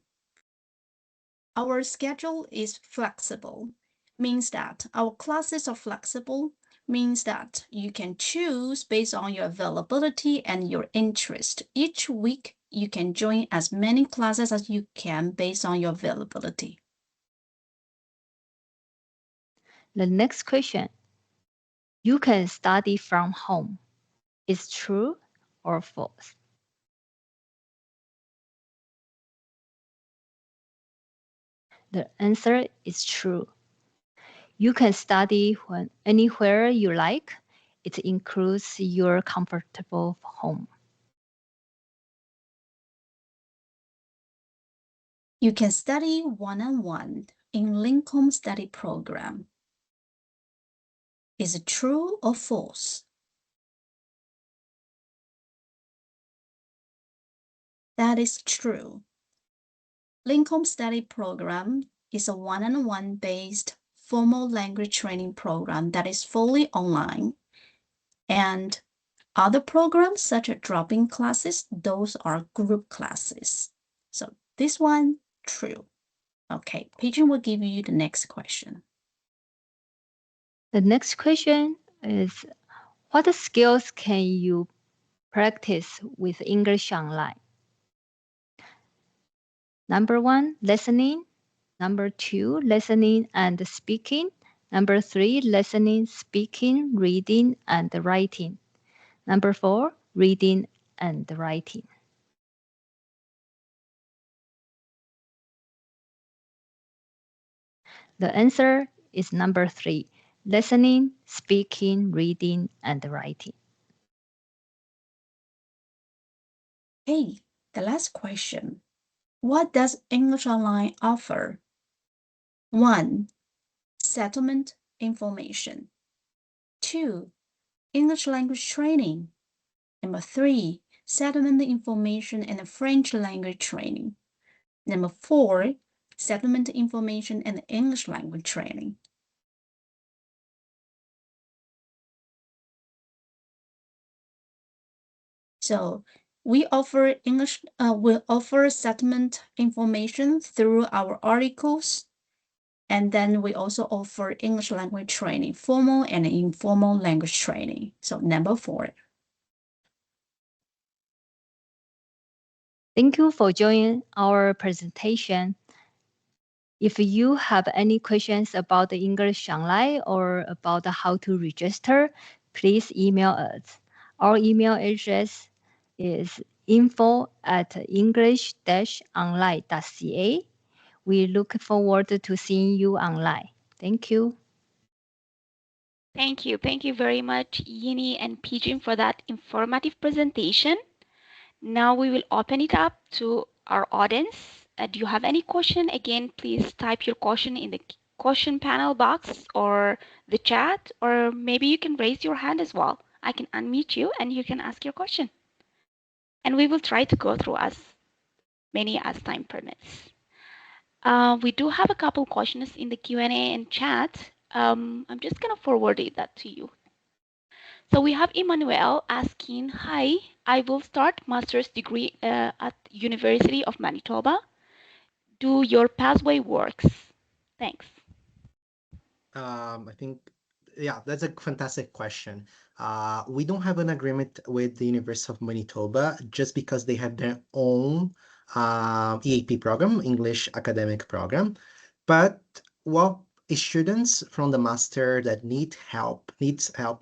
Our schedule is flexible, means that our classes are flexible, means that you can choose based on your availability and your interest. Each week, you can join as many classes as you can based on your availability. The next question. You can study from home. Is true or false? The answer is true. You can study when anywhere you like. It includes your comfortable home. You can study one-on-one in Lincoln Study Program. Is it true or false? That is true. Lincoln Study Program is a one-on-one based formal language training program that is fully online. And other programs such as drop-in classes, those are group classes. So this one, true. Okay, Pigeon will give you the next question. The next question is, what skills can you practice with English Online? Number 1, listening. Number 2, listening and speaking. Number 3, listening, speaking, reading, and writing. Number 4, reading and writing. The answer is number 3, listening, speaking, reading, and writing. Hey, the last question. What does English Online offer? 1. Settlement information. 2. English language training. Number 3. Settlement information and French language training. Number 4. Settlement information and English language training. So we offer settlement information through our articles, and then we also offer English language training, formal and informal language training. So number 4. Thank you for joining our presentation. If you have any questions about the English Online or about how to register, please email us. Our email address is info@english-online.ca. We look forward to seeing you online. Thank you. Thank you. Thank you very much, Yini and Pigeon, for that informative presentation. Now we will open it up to our audience. Do you have any question? Again, please type your question in the question panel box or the chat, or maybe you can raise your hand as well. I can unmute you and you can ask your question. And we will try to go through as many as time permits. We do have a couple questions in the Q&A and chat. I'm just gonna forward that to you. So we have Emmanuel asking, hi, I will start master's degree at University of Manitoba. Do your pathway works? Thanks. I think, yeah, that's a fantastic question. We don't have an agreement with the University of Manitoba just because they have their own EAP program, English Academic Program. But what students from the master that needs help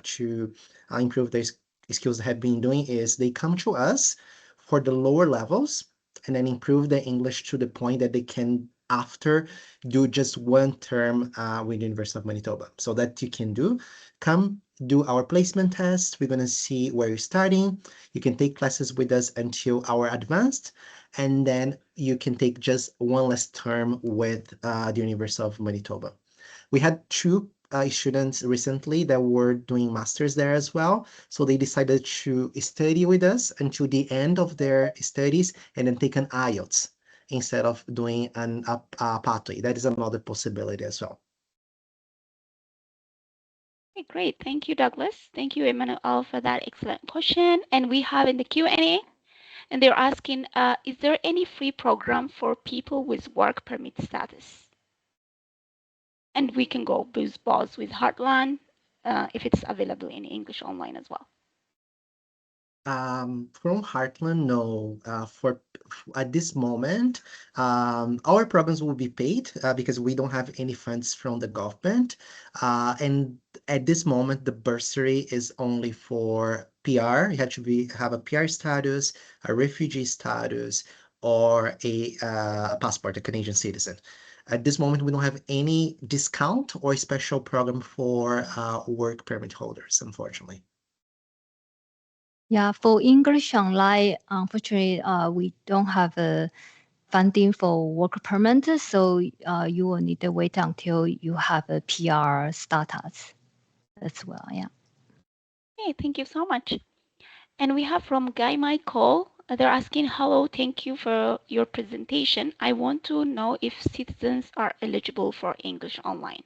to improve their skills have been doing is they come to us for the lower levels and then improve their English to the point that they can after do just one term with the University of Manitoba. So that you can come do our placement test. We're going to see where you're starting. You can take classes with us until our advanced, and then you can take just one last term with the University of Manitoba. We had two students recently that were doing masters there as well. So they decided to study with us until the end of their studies and then take an IELTS instead of doing a pathway. That is another possibility as well. Okay, great. Thank you, Douglas. Thank you, Emmanuel, for that excellent question. And we have in the Q&A, And they're asking, is there any free program for people with work permit status? And we can go both with Heartland if it's available in English online as well. From Heartland, no. At this moment, our programs will be paid because we don't have any funds from the government. And at this moment, the bursary is only for PR. You have to have a PR status, a refugee status, or a passport, a Canadian citizen. At this moment, we don't have any discount or special program for work permit holders, unfortunately. Yeah, for English Online, unfortunately, we don't have a funding for work permit, so you will need to wait until you have a PR status as well. Yeah. Okay, thank you so much. And we have from Guy Michael. They're asking, hello, thank you for your presentation. I want to know if citizens are eligible for English Online.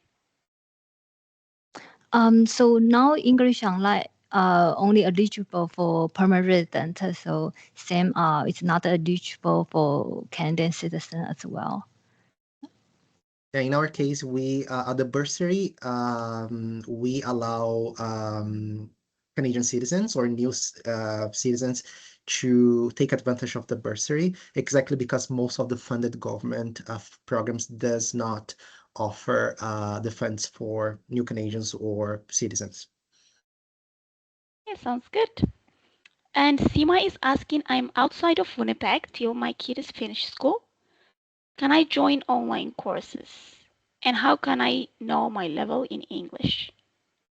So now English Online only eligible for permanent resident. So same, it's not eligible for Canadian citizen as well. Yeah, in our case, we at the bursary, we allow Canadian citizens or new citizens to take advantage of the bursary, exactly because most of the funded government programs does not offer the funds for new Canadians or citizens. Yeah, sounds good. And Sima is asking, I'm outside of Winnipeg till my kids finish school. Can I join online courses? And how can I know my level in English?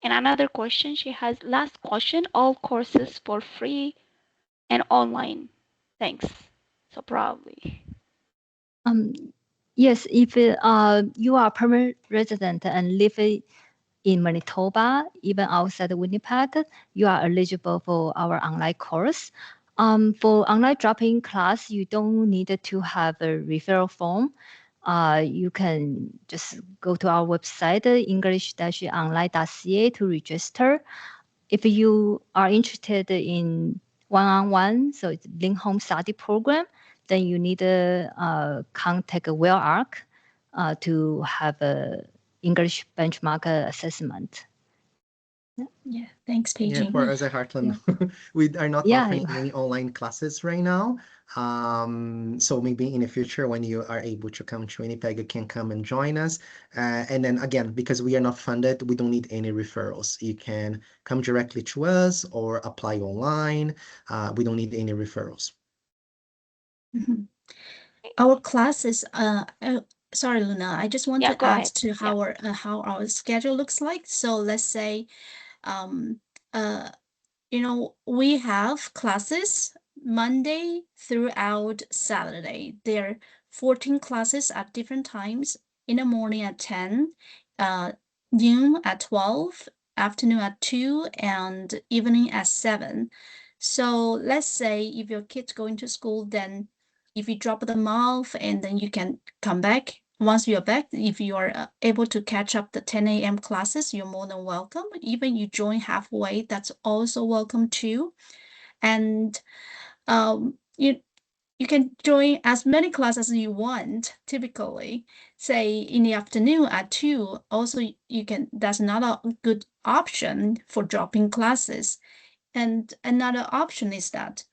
And another question she has, last question, all courses for free and online. Thanks. So probably. Yes, if you are permanent resident and live in Manitoba, even outside Winnipeg, you are eligible for our online course. For online drop-in class, you don't need to have a referral form. You can just go to our website, english-online.ca, to register. If you are interested in one-on-one, so it's link home study program, then you need to contact WellArc to have a English benchmark assessment. Yeah, thanks, Yeah, Beijing. for us at Heartland, we are not Yeah, offering any online classes right now. So maybe in the future, when you are able to come to Winnipeg, you can come and join us. And then again, because we are not funded, we don't need any referrals. You can come directly to us or apply online. We don't need any referrals. Mhm. Our classes, sorry, Luna, I just want Yeah, to go add ahead. to how our schedule looks like. So let's say, um, uh, we have classes Monday throughout Saturday. There are 14 classes at different times. In the morning at 10, noon at 12, afternoon at 2, and evening at 7. So let's say if your kids going to school, then if you drop them off and then you can come back. Once you're back, if you are able to catch up the 10 a.m. classes, you're more than welcome. Even you join halfway, that's also welcome too. And you can join as many classes as you want. Typically, say in the afternoon at 2. Also, you can. That's not a good option for dropping classes. And another option is that,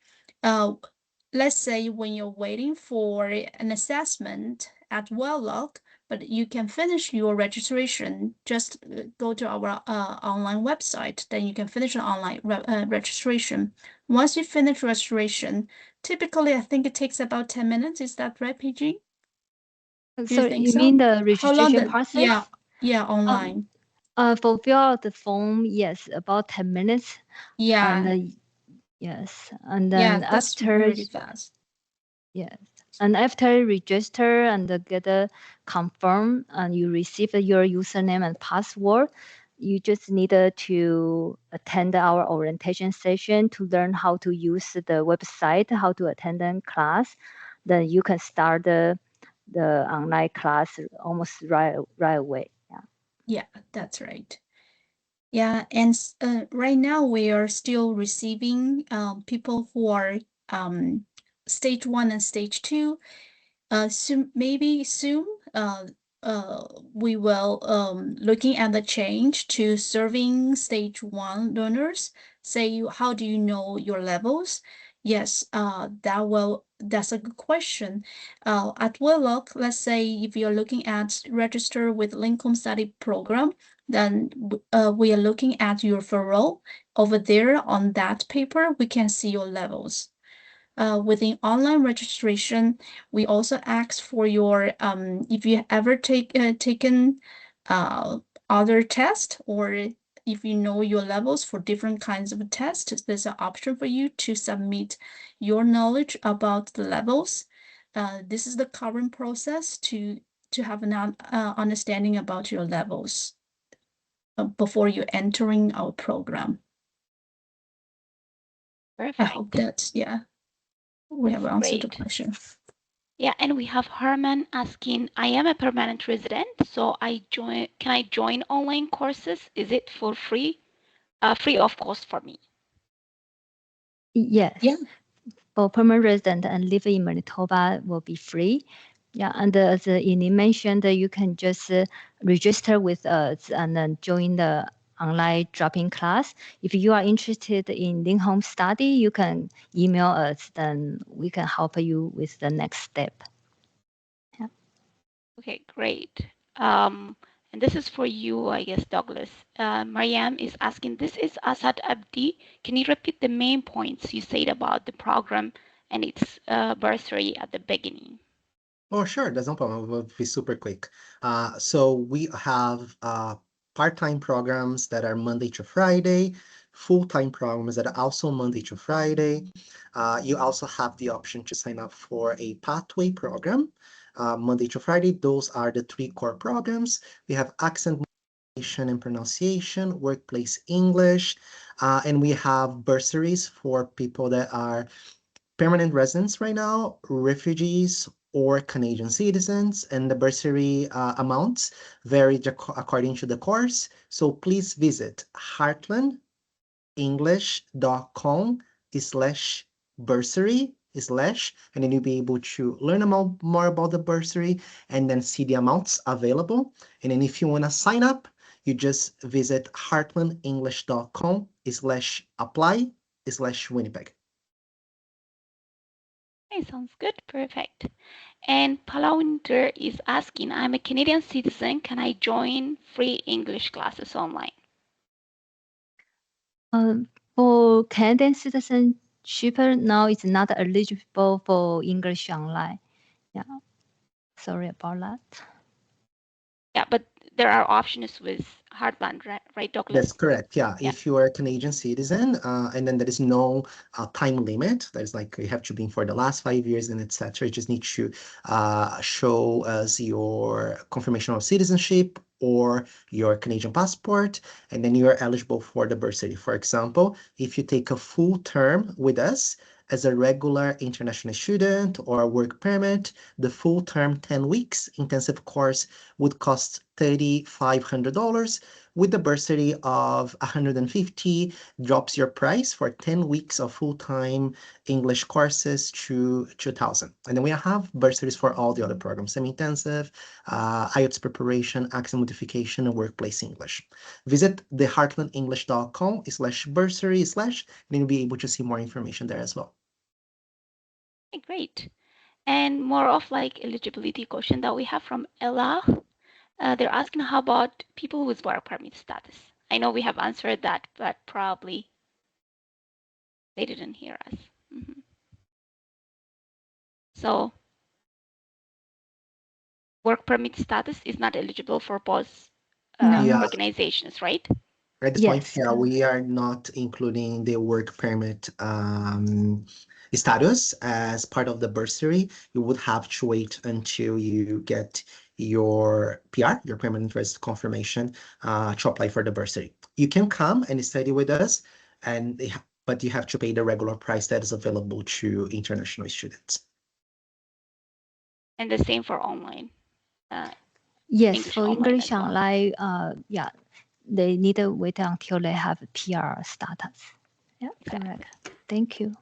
let's say when you're waiting for an assessment at Welllock, but you can finish your registration, just go to our online website, then you can finish the online registration. Once you finish registration, typically I think it takes about 10 minutes. Is that right, PG? Do So think you so? mean the How long registration process? Yeah, online. For fill out the form, yes, about 10 minutes. Yeah, And yes, and yeah, then that's after, really fast. yes, and after register and get a confirm and you receive your username and password, you just need to attend our orientation session to learn how to use the website, how to attend a class. Then you can start the online class almost right away. Yeah. Yeah, that's right. Yeah, and right now we are still receiving people who are stage 1 and stage 2. Soon, we will looking at the change to serving stage 1 learners. Say, how do you know your levels? Yes, that's a good question. At Willock, let's say if you're looking at register with Lincoln Study Program, then we are looking at your referral. Over there on that paper, we can see your levels. Within online registration, we also ask for your if you ever taken other tests, or if you know your levels for different kinds of tests, there's an option for you to submit your knowledge about the levels. This is the current process to have an understanding about your levels before you entering our program. Perfect. I hope that, yeah, we have answered the question. Yeah, and we have Herman asking, I am a permanent resident, so can I join online courses? Is it for free? Free of cost for me. Yes. Yeah. For permanent resident and live in Manitoba will be free. Yeah, and as Ini mentioned, you can just register with us and then join the online drop-in class. If you are interested in in-home study, you can email us, then we can help you with the next step. Yeah. Okay, great. And this is for you, I guess, Douglas. Mariam is asking, this is Asad Abdi. Can you repeat the main points you said about the program and its bursary at the beginning? Oh, sure. That's no problem. We'll be super quick. So we have part-time programs that are Monday to Friday, full-time programs that are also Monday to Friday. You also have the option to sign up for a pathway program, Monday to Friday. Those are the 3 core programs. We have accent modification and pronunciation, workplace English, and we have bursaries for people that are permanent residents right now, refugees, or Canadian citizens, and the bursary amounts vary according to the course. So please visit heartlandenglish.com/bursary and then you'll be able to learn more about the bursary and then see the amounts available. And then if you want to sign up, you just visit heartlandenglish.com/apply/Winnipeg. Okay, sounds good. Perfect. And Palawinter is asking, I'm a Canadian citizen. Can I join free English classes online? For Canadian citizenship, now it's not eligible for English online. Yeah, sorry about that. Yeah, but there are options with Heartland, right, Douglas? That's correct. Yeah. If you are a Canadian citizen, and then there is no time limit, there's like you have to be in for the last 5 years and etc. You just need to show us your confirmation of citizenship or your Canadian passport, and then you are eligible for the bursary. For example, if you take a full term with us as a regular international student or a work permit, the full term 10 weeks intensive course would cost $3,500. With the bursary of 150, drops your price for 10 weeks of full-time English courses to 2,000. And then we have bursaries for all the other programs, semi-intensive, IELTS preparation, accent modification, and workplace English. Visit the heartlandenglish.com/bursary/ and you'll be able to see more information there as well. Okay, great. And more of like eligibility question that we have from Ella. They're asking how about people with work permit status? I know we have answered that, but probably they didn't hear us. So work permit status is not eligible for both organizations, right? At this point, yeah, we are not including the work permit status as part of the bursary. You would have to wait until you get your PR, your permanent resident confirmation, to apply for the bursary. You can come and study with us, but you have to pay the regular price that is available to international students. And the same for online. Yes, English for English online, yeah, they need to wait until they have PR status. Yeah, correct. Thank you.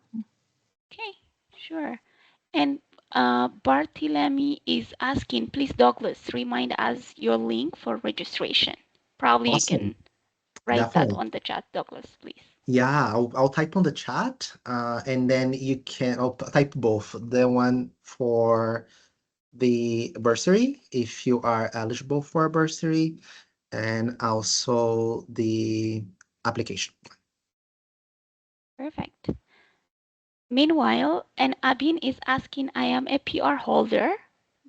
Okay, sure. And Barthélemy is asking, please, Douglas, remind us your link for registration. Probably you Awesome. can write that Definitely. on the chat, Douglas, please. Yeah, I'll type on the chat, and then I'll type both, the one for the bursary, if you are eligible for a bursary, and also the application. Perfect. Meanwhile, and Abin is asking, I am a PR holder,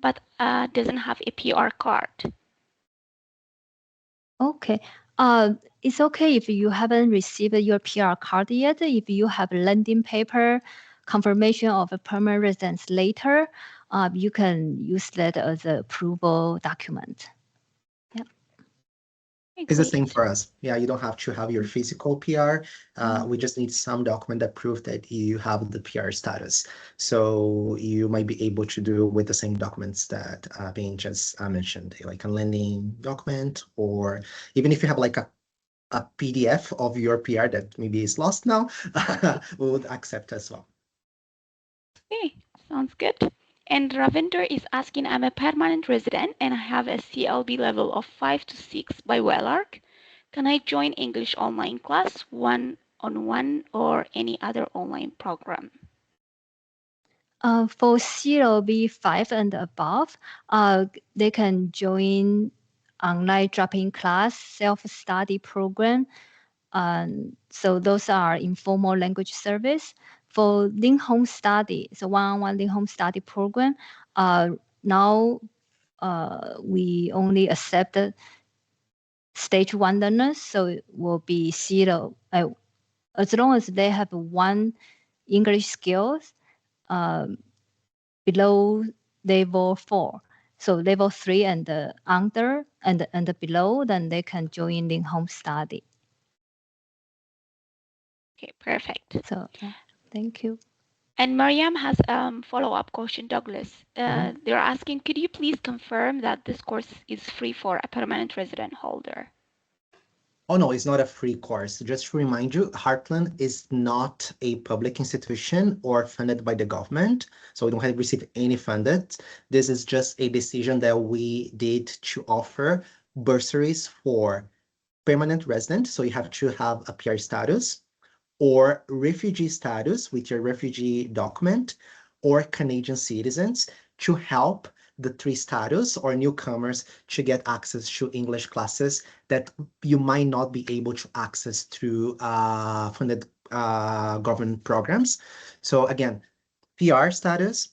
but doesn't have a PR card. Okay. It's okay if you haven't received your PR card yet. If you have landing paper confirmation of a permanent residence later, you can use that as an approval document. Okay, It's the same great. for us. Yeah, you don't have to have your physical PR. We just need some document that prove that you have the PR status. So you might be able to do with the same documents that being just mentioned, like a landing document, or even if you have like a PDF of your PR that maybe is lost now, we would accept as well. Okay, sounds good. And Ravinder is asking, I'm a permanent resident and I have a CLB level of 5 to 6 by WellArc. Can I join English online class, one-on-one, or any other online program? For CLB 5 and above, they can join online drop-in class, self-study program. So those are informal language service. For Link Home Study, it's a one-on-one Link Home Study program. Now we only accept stage 1 learners, so it will be zero. As long as they have one English skills below level 4. So level 3 and under and below, then they can join Link Home Study. Okay, perfect. So thank you. And Mariam has a follow-up question, Douglas. They're asking, could you please confirm that this course is free for a permanent resident holder? Oh, no, it's not a free course. Just to remind you, Heartland is not a public institution or funded by the government, so we don't have received any funded. This is just a decision that we did to offer bursaries for permanent residents, so you have to have a PR status, or refugee status with your refugee document, or Canadian citizens, to help the three status or newcomers to get access to English classes that you might not be able to access through funded government programs. So again, PR status,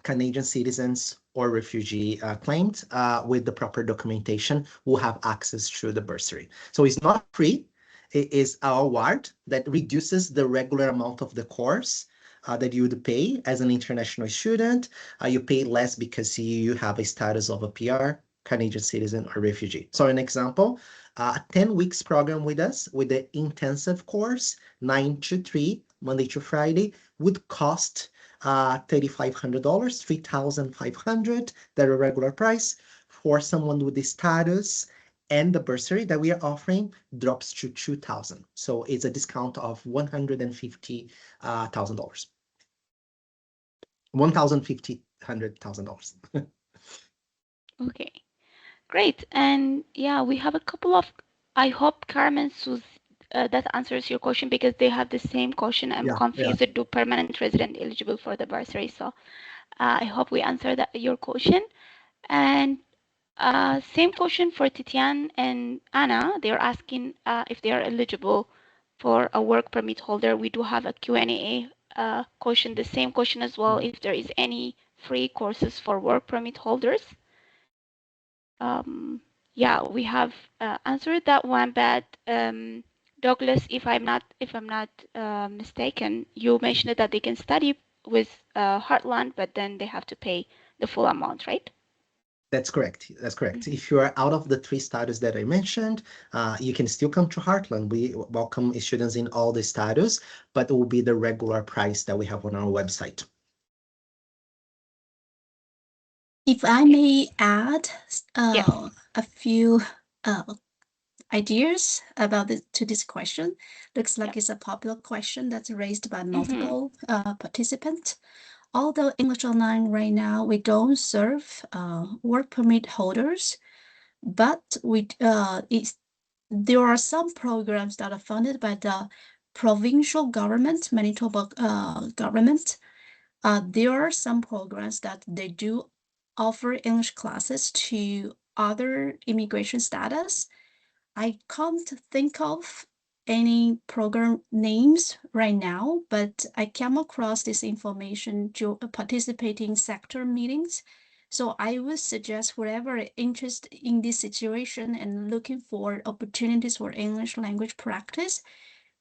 Canadian citizens, or refugee claimed with the proper documentation will have access to the bursary. So it's not free. It is an award that reduces the regular amount of the course that you would pay as an international student. You pay less because you have a status of a PR, Canadian citizen, or refugee. So an example, a 10 weeks program with us with the intensive course, 9 to 3, Monday to Friday, would cost $3,500, $3,500, the regular price. For someone with the status and the bursary that we are offering drops to $2,000. So it's a discount of $150,000. $1,500,000. Okay, great. And yeah, we have a couple of, I hope Carmen Sus, that answers your question, because they have the same question. I'm confused. Do permanent resident eligible for the bursary? So I hope we answered your question. And same question for Titian and Anna. They're asking if they are eligible for a work permit holder. We do have a Q&A question, the same question as well, if there is any free courses for work permit holders. Yeah, we have answered that one, but Douglas, if I'm not mistaken, you mentioned that they can study with Heartland, but then they have to pay the full amount, right? That's correct. That's correct. If you are out of the three status that I mentioned, you can still come to Heartland. We welcome students in all the status, but it will be the regular price that we have on our website. If I may add Yes. a few ideas about this question. Looks like it's a popular question that's raised by multiple participants. although English Online right now, we don't serve work permit holders, but there are some programs that are funded by the provincial government, Manitoba government. There are some programs that they do offer English classes to other immigration status. I can't think of any program names right now, but I came across this information participating sector meetings. So I would suggest whoever interested in this situation and looking for opportunities for English language practice,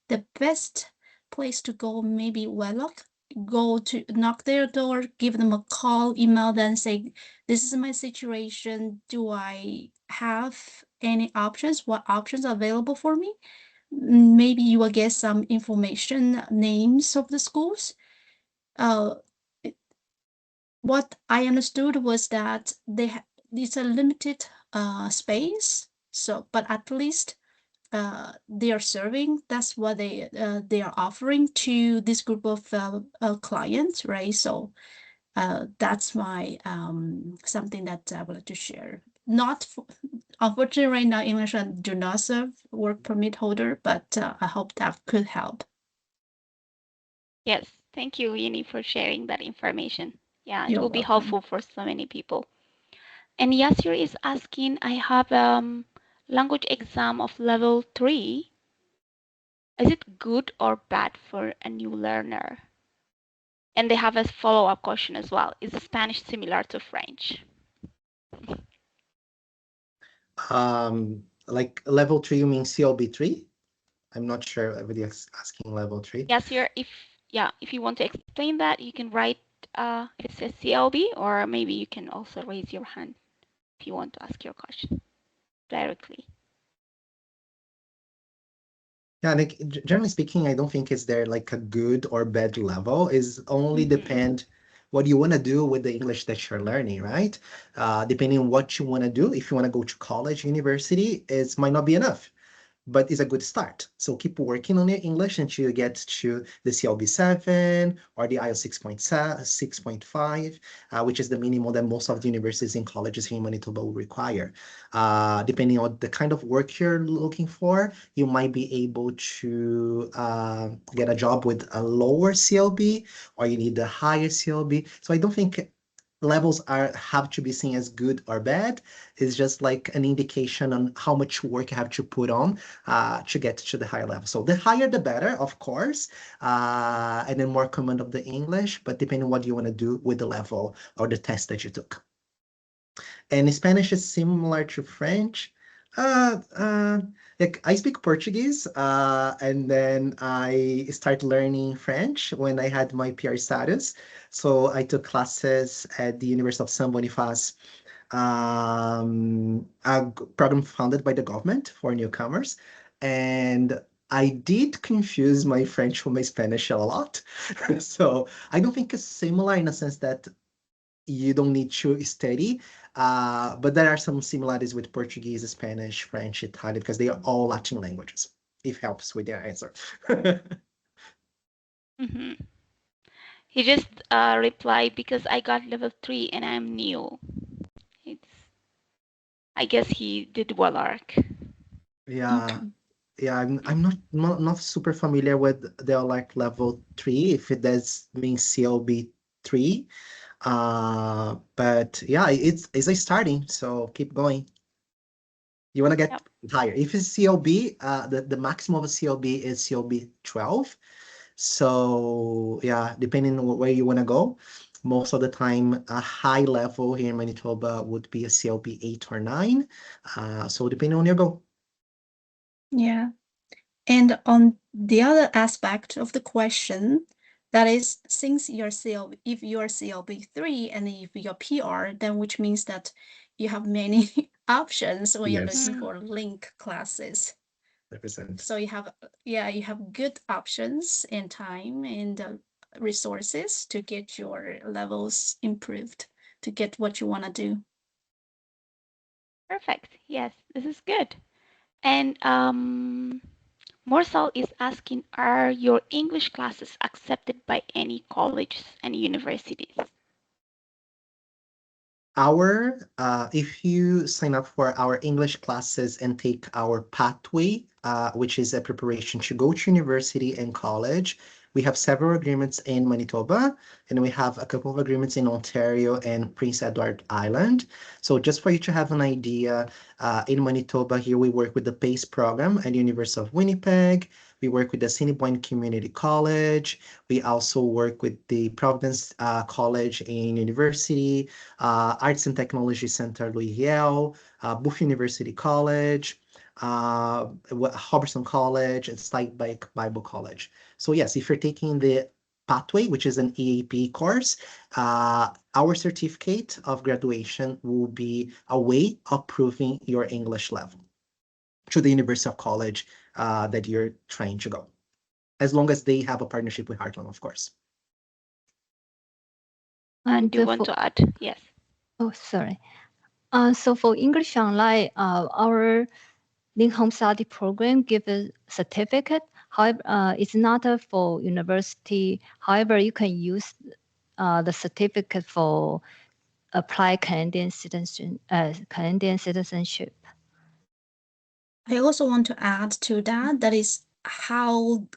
the best place to go maybe Wellog. Go to knock their door, give them a call, email them, say, this is my situation. Do I have any options? What options are available for me? Maybe you will get some information, names of the schools. What I understood was that it's a limited space. So, but at least they are serving. That's what they are offering to this group of clients, right? So that's my something that I would like to share. Not for, unfortunately, right now English do not serve work permit holder, but I hope that could help. Yes, thank you, Yini, for sharing that information. Yeah, it You're will be welcome. helpful for so many people. And Yasir is asking, I have language exam of level 3. Is it good or bad for a new learner? And they have a follow-up question as well. Is Spanish similar to French? Like level 3, you mean CLB 3? I'm not sure everybody's asking level 3. Yasir, if you want to explain that, you can write if it says CLB, or maybe you can also raise your hand if you want to ask your question directly. Yeah, like generally speaking, I don't think it's there like a good or bad level. Is only depend what you want to do with the English that you're learning, right? Depending on what you want to do, if you want to go to college, university, it might not be enough, but it's a good start. So keep working on your English until you get to the CLB 7 or the IELTS 6.5, which is the minimum that most of the universities and colleges here in Manitoba will require. Depending on the kind of work you're looking for, you might be able to get a job with a lower CLB, or you need a higher CLB. So I don't think levels have to be seen as good or bad. It's just like an indication on how much work you have to put on to get to the higher level. So the higher, the better, of course, and then more command of the English, but depending on what you want to do with the level or the test that you took. And Spanish is similar to French. Uh, uh, like I speak Portuguese, and then I started learning French when I had my PR status. So I took classes at the University of San Boniface, program funded by the government for newcomers. And I did confuse my French with my Spanish a lot. So I don't think it's similar in a sense that you don't need to study, but there are some similarities with Portuguese, Spanish, French, Italian, because they are all Latin languages. If helps with your answer. He just replied, because I got level 3 and I'm new. I guess he did well arc. Yeah. Okay. Yeah, I'm not super familiar with the like level 3, if it does mean CLB 3. But yeah, it's a starting, so keep going. You want to get higher. If it's CLB, the maximum of a CLB is CLB 12. So yeah, depending on where you want to go, most of the time a high level here in Manitoba would be a CLB 8 or 9. So depending on your goal. Yeah. And on the other aspect of the question, that is, since if you're CLB 3 and if you're PR, then which means that you have many options when you're Yes. looking for link classes. 100%. So you have good options and time and resources to get your levels improved, to get what you want to do. Perfect. Yes, this is good. And Morsal is asking, are your English classes accepted by any colleges and universities? If you sign up for our English classes and take our pathway, which is a preparation to go to university and college, we have several agreements in Manitoba, and we have a couple of agreements in Ontario and Prince Edward Island. So just for you to have an idea, in Manitoba here, we work with the PACE program at University of Winnipeg. We work with the Assiniboine Community College. We also work with the Providence College in University, Arts and Technology Center Louisville, Booth University College, Hubbardson College, and Stike Bible College. So yes, if you're taking the pathway, which is an EAP course, our certificate of graduation will be a way of proving your English level to the University of College that you're trying to go, as long as they have a partnership with Heartland, of course. And do you want to add? Yes. Oh, sorry. So for English Online, our Link Home Study program gives a certificate. However, it's not for university. However, you can use the certificate for apply Canadian citizenship. I also want to add to that, that is how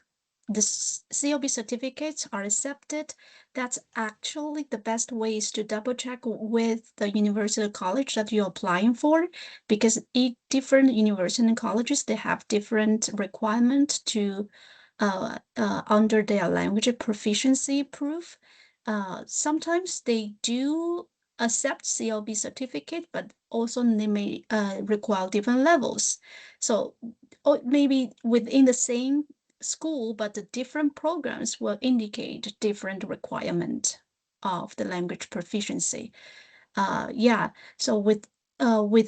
the CLB certificates are accepted. That's actually the best ways to double check with the university college that you're applying for, because each different university and colleges, they have different requirements to under their language proficiency proof. Sometimes they do accept CLB certificate, but also they may require different levels. So or maybe within the same school, but the different programs will indicate different requirement of the language proficiency. Yeah, so with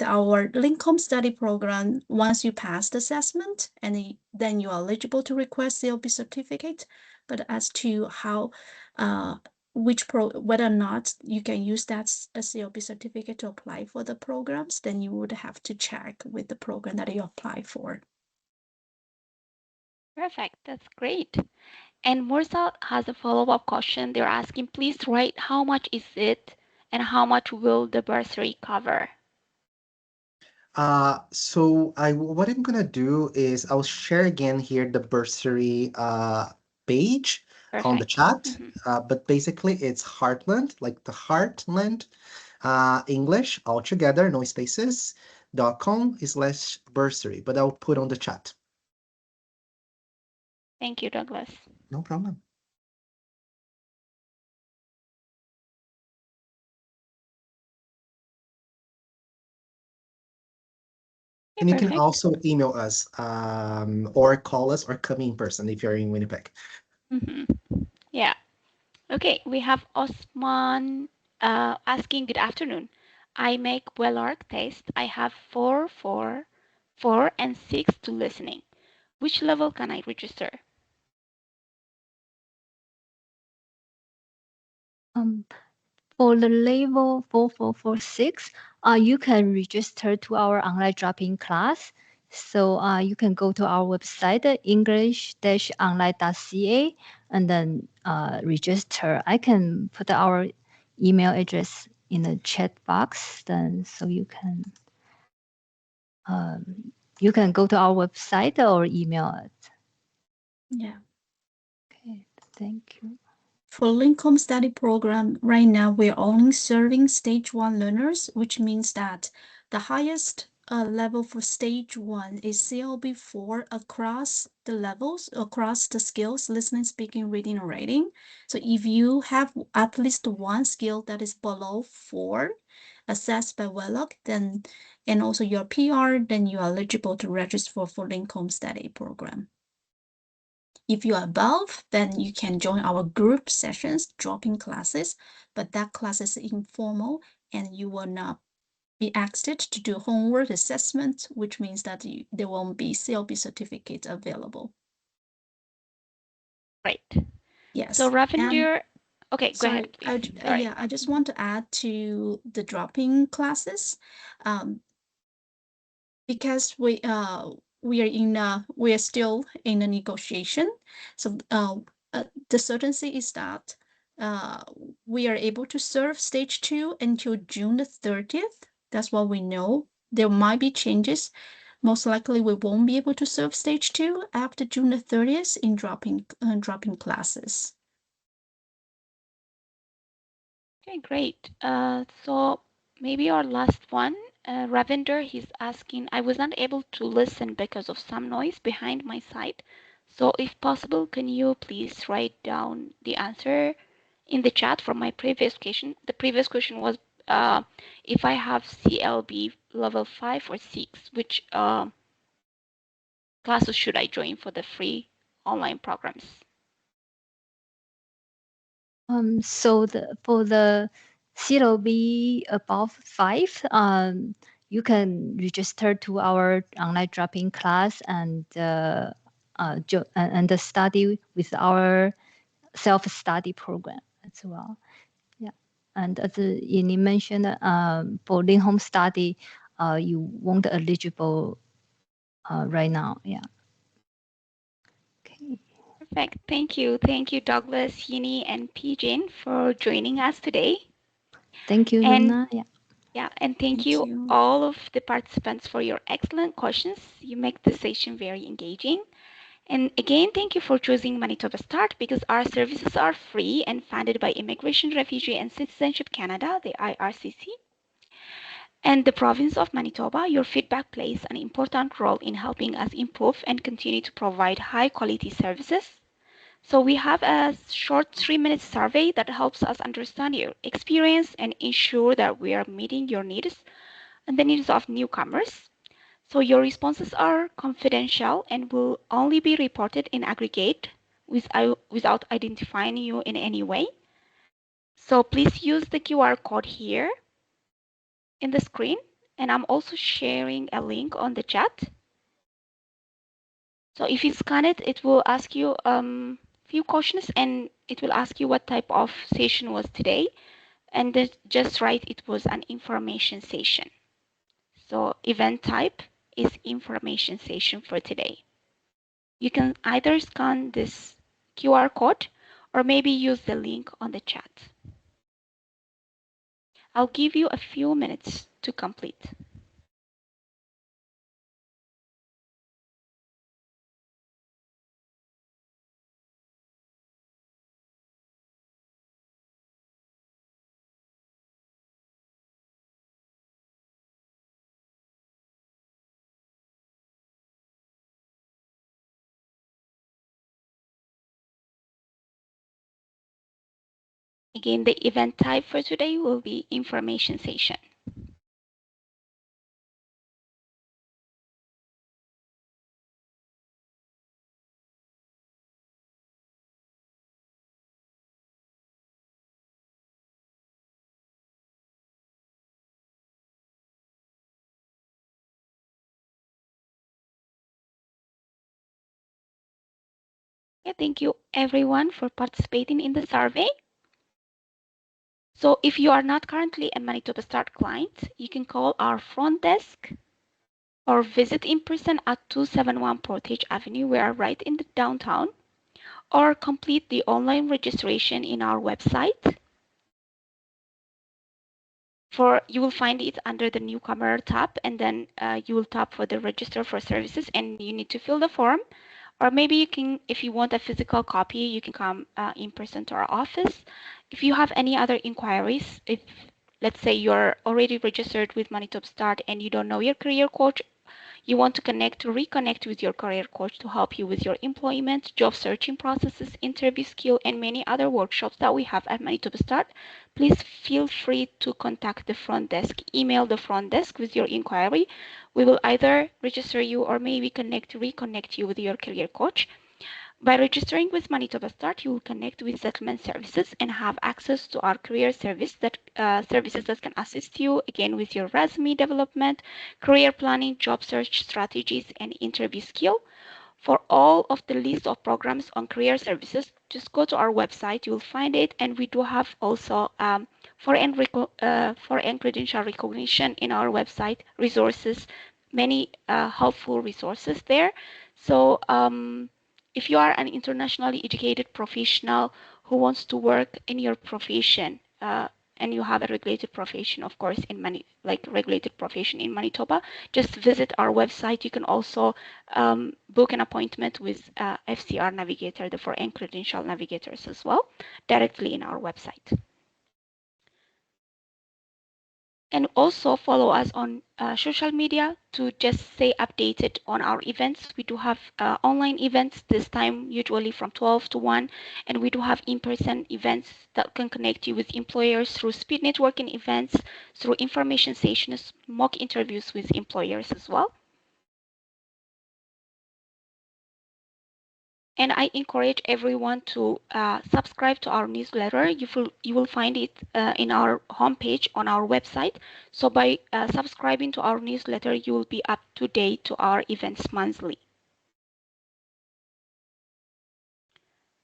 our Link Home Study program, once you pass the assessment, and then you're eligible to request CLB certificate. But as to how, whether or not you can use that CLB certificate to apply for the programs, then you would have to check with the program that you apply for. Perfect. That's great. And Morsal has a follow-up question. They're asking, please write how much is it and how much will the bursary cover? So what I'm gonna do is I'll share again here the bursary page on the chat. But basically it's Heartland, like the Heartland English all together, no spaces, .com/bursary. But I'll put on the chat. Thank you, Douglas. No problem. And you can also email us or call us or come in person if you're in Winnipeg. Yeah. Okay, we have Osman asking, good afternoon. I make WellArc test. I have 4, 4, 4, and 6 to listening. Which level can I register? For the level 4446, you can register to our online drop-in class. So you can go to our website, english-online.ca, and then register. I can put our email address in the chat box, then so you can go to our website or email it. Yeah. Okay, thank you. For Link Home Study program, right now we're only serving stage 1 learners, which means that the highest level for stage 1 is CLB 4 across the levels, across the skills, listening, speaking, reading, and writing. So if you have at least one skill that is below 4, assessed by WellLook, then, and also your PR, then you are eligible to register for Link Home Study program. If you are above, then you can join our group sessions, drop-in classes, but that class is informal and you will not be asked to do homework assessment, which means that there won't be CLB certificate available. Right. Yes. So Ravender, okay, go ahead, please. Yeah, I just want to add to the drop-in classes, because we are still in a negotiation. So the certainty is that we are able to serve stage 2 until June the 30th. That's what we know. There might be changes. Most likely we won't be able to serve stage 2 after June the 30th in dropping classes. Okay, great. So maybe our last one, Ravinder, he's asking, I was not able to listen because of some noise behind my side. So if possible, can you please write down the answer in the chat for my previous question? The previous question was if I have CLB level 5 or 6, which classes should I join for the free online programs? So for the CLB above 5, you can register to our online drop-in class and study with our self-study program as well. Yeah, and as Yini mentioned, for in-home study, you won't eligible right now. Yeah. Okay. Perfect. Thank you. Thank you, Douglas, Yini, and Pijin for joining us today. Thank you, And Luna. Yeah. yeah, and thank Thank you you. all of the participants for your excellent questions. You make the session very engaging. And again, thank you for choosing Manitoba Start because our services are free and funded by Immigration, Refugee, and Citizenship Canada, the IRCC. And the province of Manitoba, your feedback plays an important role in helping us improve and continue to provide high quality services. So we have a short 3-minute survey that helps us understand your experience and ensure that we are meeting your needs and the needs of newcomers. So your responses are confidential and will only be reported in aggregate without identifying you in any way. So please use the QR code here in the screen, and I'm also sharing a link on the chat. So if you scan it, it will ask you few questions and it will ask you what type of session was today, and then just write it was an information session. So event type is information session for today. You can either scan this QR code or maybe use the link on the chat. I'll give you a few minutes to complete. Again, the event type for today will be information session. Yeah, thank you everyone for participating in the survey. So if you are not currently a Manitoba Start client, you can call our front desk or visit in person at 271 Portage Avenue. We are right in the downtown, or complete the online registration in our website. You will find it under the newcomer tab, and then you will tap for the register for services, and you need to fill the form. Or maybe you can, if you want a physical copy, you can come in person to our office. If you have any other inquiries, if let's say you're already registered with Manitoba Start and you don't know your career coach, you want to reconnect with your career coach to help you with your employment, job searching processes, interview skill, and many other workshops that we have at Manitoba Start, please feel free to contact the front desk. Email the front desk with your inquiry. We will either register you or maybe reconnect you with your career coach. By registering with Manitoba Start, you will connect with settlement services and have access to our career services that can assist you again with your resume development, career planning, job search strategies, and interview skill. For all of the list of programs on career services, just go to our website. You will find it, and we do have also foreign credential recognition in our website resources many helpful resources there. So if you are an internationally educated professional who wants to work in your profession, and you have a regulated profession, of course, in regulated profession in Manitoba, just visit our website. You can also book an appointment with FCR Navigator, the foreign credential navigators as well, directly in our website. And also follow us on social media to just stay updated on our events. We do have online events this time, usually from 12 to 1, and we do have in-person events that can connect you with employers through speed networking events, through information sessions, mock interviews with employers as well. And I encourage everyone to subscribe to our newsletter. You will find it in our homepage on our website. So by subscribing to our newsletter, you will be up to date to our events monthly.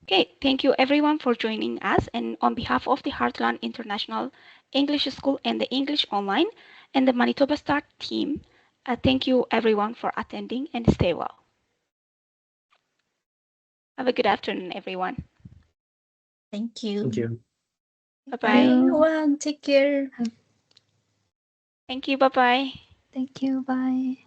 Okay, thank you everyone for joining us. And on behalf of the Heartland International English School and the English Online and the Manitoba Start team, thank you everyone for attending, and stay well. Have a good afternoon, everyone. Thank you. Thank you. Bye-bye. Bye, everyone. Take care. Thank you. Bye-bye. Thank you. Bye.